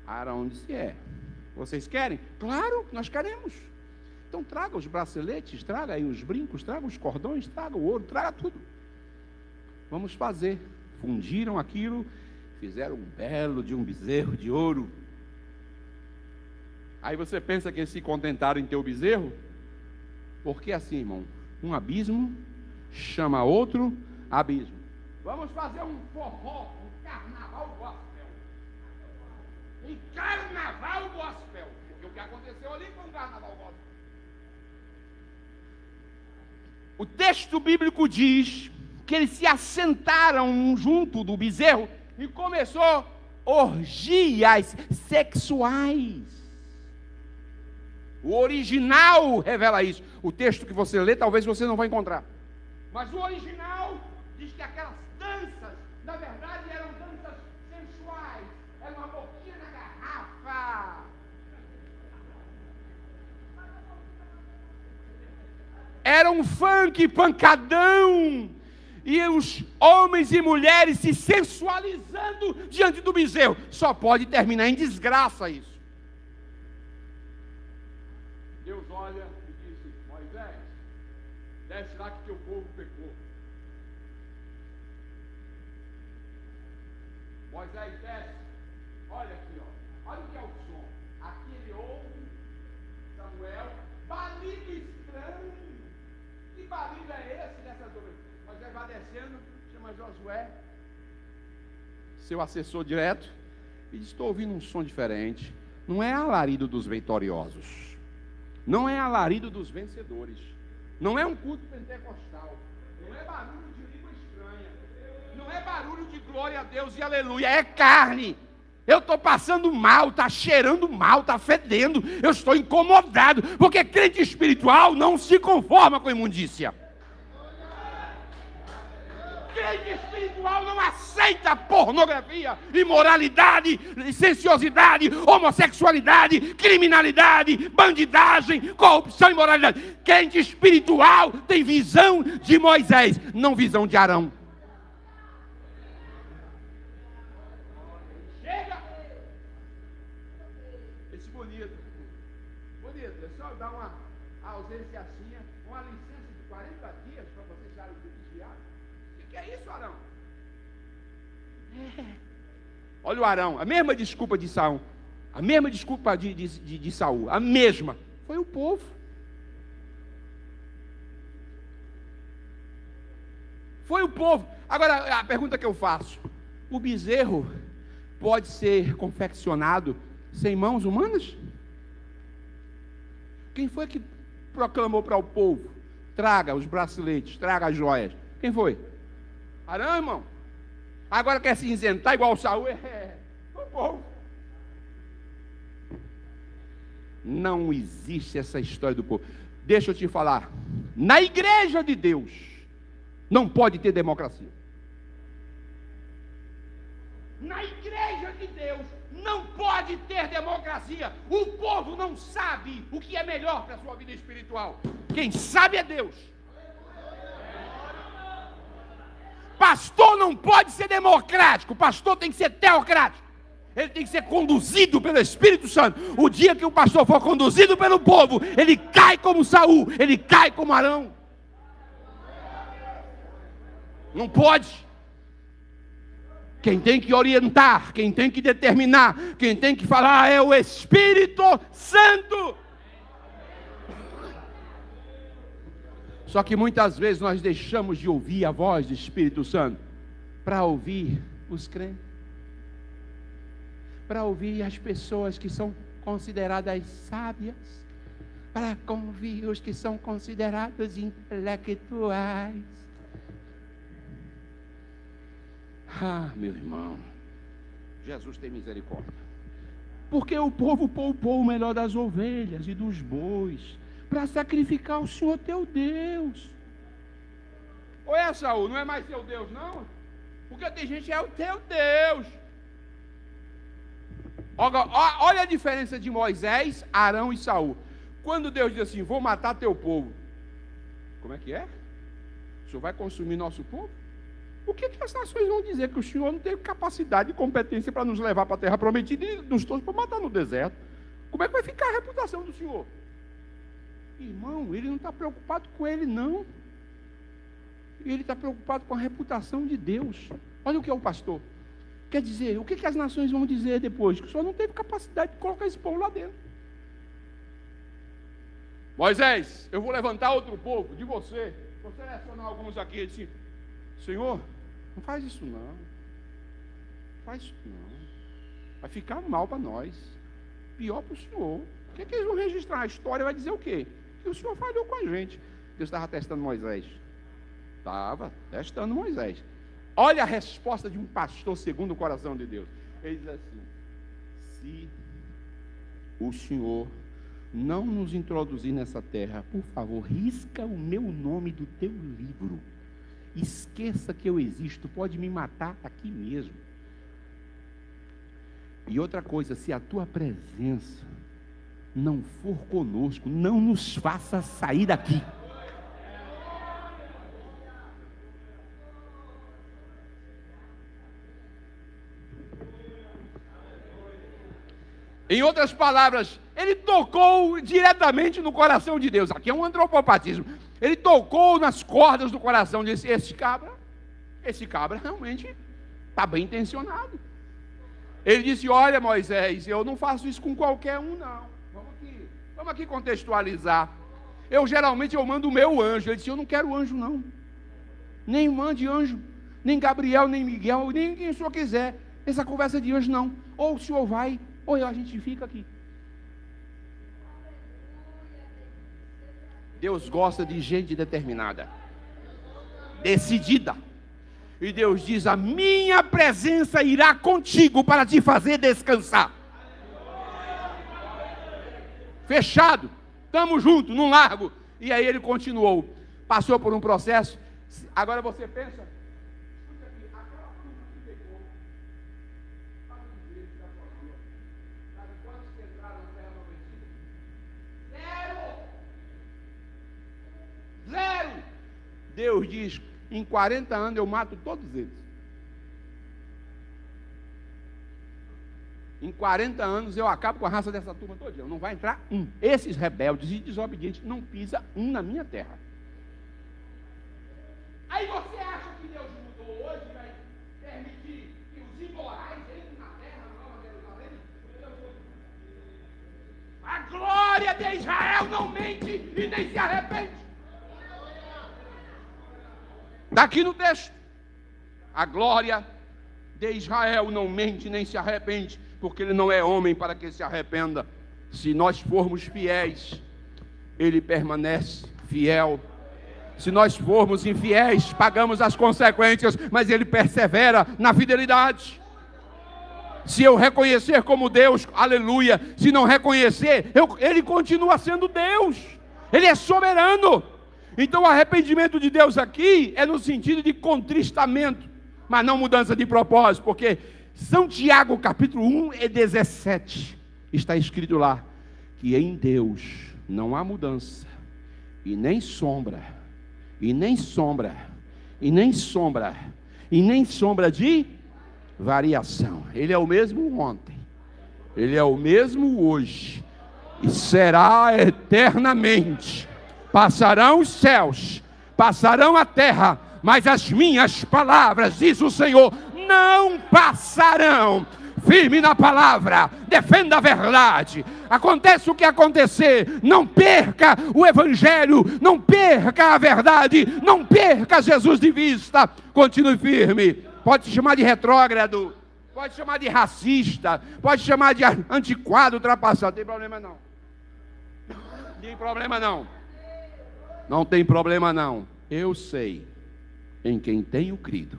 Arão disse: vocês querem? Claro, nós queremos. Então traga os braceletes, traga aí os brincos, traga os cordões, traga o ouro, traga tudo. Vamos fazer. Fundiram aquilo, fizeram um belo de um bezerro de ouro. Aí você pensa que eles se contentaram em ter o bezerro? Porque assim, irmão, um abismo chama outro abismo. Vamos fazer um forró, um carnaval gospel. Um carnaval gospel. Porque o que aconteceu ali foi um carnaval gospel. O texto bíblico diz que eles se assentaram junto do bezerro e começou orgias sexuais. O original revela isso. O texto que você lê, talvez você não vai encontrar. Mas o original diz que aquelas danças, na verdade, eram danças sensuais. Era uma boquinha na garrafa. Era um funk pancadão. E os homens e mulheres se sensualizando diante do bezerro. Só pode terminar em desgraça isso. Deus olha e disse: Moisés, desce lá que teu povo pecou. Moisés desce. Olha aqui, ó. Olha o que é o som. Aqui ele ouve Samuel, balido estranho. Que balido é esse dessas ovelhas? Moisés vai descendo, chama Josué, seu assessor direto, e diz: estou ouvindo um som diferente. Não é alarido dos vitoriosos. Não é alarido dos vencedores. Não é um culto pentecostal. Não é barulho de língua estranha. Não é barulho de glória a Deus e aleluia. É carne. Eu estou passando mal, está cheirando mal, está fedendo. Eu estou incomodado. Porque crente espiritual não se conforma com imundícia. Crente espiritual não aceita pornografia, imoralidade, licenciosidade, homossexualidade, criminalidade, bandidagem, corrupção e imoralidade. Crente espiritual tem visão de Moisés, não visão de Arão. Chega! Esse bonito, é só dar uma ausência assim, uma licença de 40 dias para você sair do vigiado. O que é isso, Arão? Olha o Arão, a mesma desculpa de Saul, a mesma desculpa de Saul, a mesma, foi o povo. Foi o povo. Agora, a pergunta que eu faço: o bezerro pode ser confeccionado sem mãos humanas? Quem foi que proclamou para o povo: traga os braceletes, traga as joias? Quem foi? Arão, irmão. Agora quer se isentar igual o Saul? O povo. Não existe essa história do povo. Deixa eu te falar. Na igreja de Deus não pode ter democracia. Na igreja de Deus não pode ter democracia. O povo não sabe o que é melhor para a sua vida espiritual. Quem sabe é Deus. Pastor não pode ser democrático, pastor tem que ser teocrático. Ele tem que ser conduzido pelo Espírito Santo. O dia que o pastor for conduzido pelo povo, ele cai como Saul, ele cai como Arão. Não pode. Quem tem que orientar, quem tem que determinar, quem tem que falar é o Espírito Santo. Só que muitas vezes nós deixamos de ouvir a voz do Espírito Santo para ouvir os crentes, para ouvir as pessoas que são consideradas sábias, para ouvir os que são considerados intelectuais. Ah, meu irmão, Jesus tem misericórdia. Porque o povo poupou o melhor das ovelhas e dos bois para sacrificar o Senhor teu Deus. Ou é, Saul, não é mais teu Deus, não? Porque tem gente que é o teu Deus. Olha a diferença de Moisés, Arão e Saul. Quando Deus diz assim: vou matar teu povo. Como é que é? O Senhor vai consumir nosso povo? O que as nações vão dizer? Que o Senhor não teve capacidade e competência para nos levar para a terra prometida e nos trouxe para matar no deserto. Como é que vai ficar a reputação do Senhor? Irmão, ele não está preocupado com ele, não. Ele está preocupado com a reputação de Deus. Olha o que é o pastor. Quer dizer, o que as nações vão dizer depois? Que o Senhor não teve capacidade de colocar esse povo lá dentro. Moisés, eu vou levantar outro povo de você. Vou selecionar alguns aqui. Ele disse: Senhor, não faz isso não. Não faz isso não. Vai ficar mal para nós. Pior para o Senhor. O que eles vão registrar? A história vai dizer o quê? Que o Senhor falhou com a gente. Deus estava testando Moisés. Estava testando Moisés. Olha a resposta de um pastor segundo o coração de Deus. Ele diz assim: se o Senhor não nos introduzir nessa terra, por favor, risca o meu nome do teu livro. Esqueça que eu existo, pode me matar aqui mesmo. E outra coisa, se a tua presença não for conosco, não nos faça sair daqui. Em outras palavras, ele tocou diretamente no coração de Deus. Aqui é um antropopatismo. Ele tocou nas cordas do coração, disse: esse cabra realmente está bem intencionado. Ele disse: olha, Moisés, eu não faço isso com qualquer um, não. Vamos aqui contextualizar. Geralmente eu mando o meu anjo. Ele disse: eu não quero anjo, não. Nem mande anjo, nem Gabriel, nem Miguel, nem quem o senhor quiser. Essa conversa de anjo, não. Ou o senhor vai, ou a gente fica aqui. Deus gosta de gente determinada, decidida. E Deus diz: a minha presença irá contigo para te fazer descansar. Fechado, estamos juntos, não largo. E aí ele continuou, passou por um processo. Agora você pensa, aquela turma que pegou, sabe quantos que entraram na terra prometida? Zero. Deus diz: em 40 anos eu mato todos eles. Em 40 anos eu acabo com a raça dessa turma toda. Não vai entrar um. Esses rebeldes e desobedientes não pisa um na minha terra. Aí você acha que Deus mudou hoje e vai permitir que os imorais entrem na terra, na Nova Jerusalém? A glória de Israel não mente e nem se arrepende. Está aqui no texto. A glória de Israel não mente nem se arrepende, porque ele não é homem para que se arrependa. Se nós formos fiéis, ele permanece fiel. Se nós formos infiéis, pagamos as consequências, mas ele persevera na fidelidade. Se eu reconhecer como Deus, aleluia. Se não reconhecer, ele continua sendo Deus. Ele é soberano. Então o arrependimento de Deus aqui é no sentido de contristamento, mas não mudança de propósito, porque São Tiago, capítulo 1 e 17, está escrito lá, que em Deus não há mudança, e nem sombra, e nem sombra, e nem sombra, e nem sombra de variação. Ele é o mesmo ontem, ele é o mesmo hoje, e será eternamente. Passarão os céus, passarão a terra, mas as minhas palavras, diz o Senhor, não passarão. Firme na palavra, defenda a verdade. Acontece o que acontecer, não perca o evangelho, não perca a verdade, não perca Jesus de vista. Continue firme. Pode chamar de retrógrado, pode chamar de racista, pode chamar de antiquado, ultrapassado, não tem problema não. Não tem problema não. Não tem problema não. Eu sei em quem tenho crido,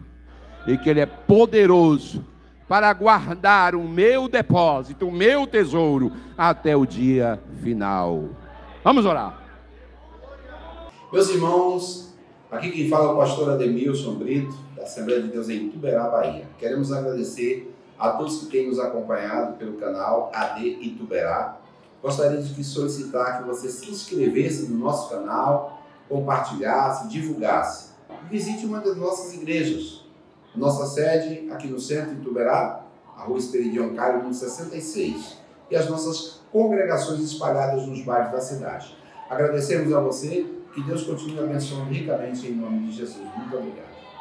e que Ele é poderoso para guardar o meu depósito, o meu tesouro, até o dia final. Vamos orar. Meus irmãos, aqui quem fala é o pastor Ademilson Brito, da Assembleia de Deus em Ituberá, Bahia. Queremos agradecer a todos que têm nos acompanhado pelo canal AD Ituberá. Gostaria de solicitar que você se inscrevesse no nosso canal, compartilhasse, divulgasse. Visite uma das nossas igrejas. Nossa sede aqui no centro de Ituberá, a Rua Esperidião Caio, número 66. E as nossas congregações espalhadas nos bairros da cidade. Agradecemos a você, que Deus continue abençoando ricamente em nome de Jesus. Muito obrigado.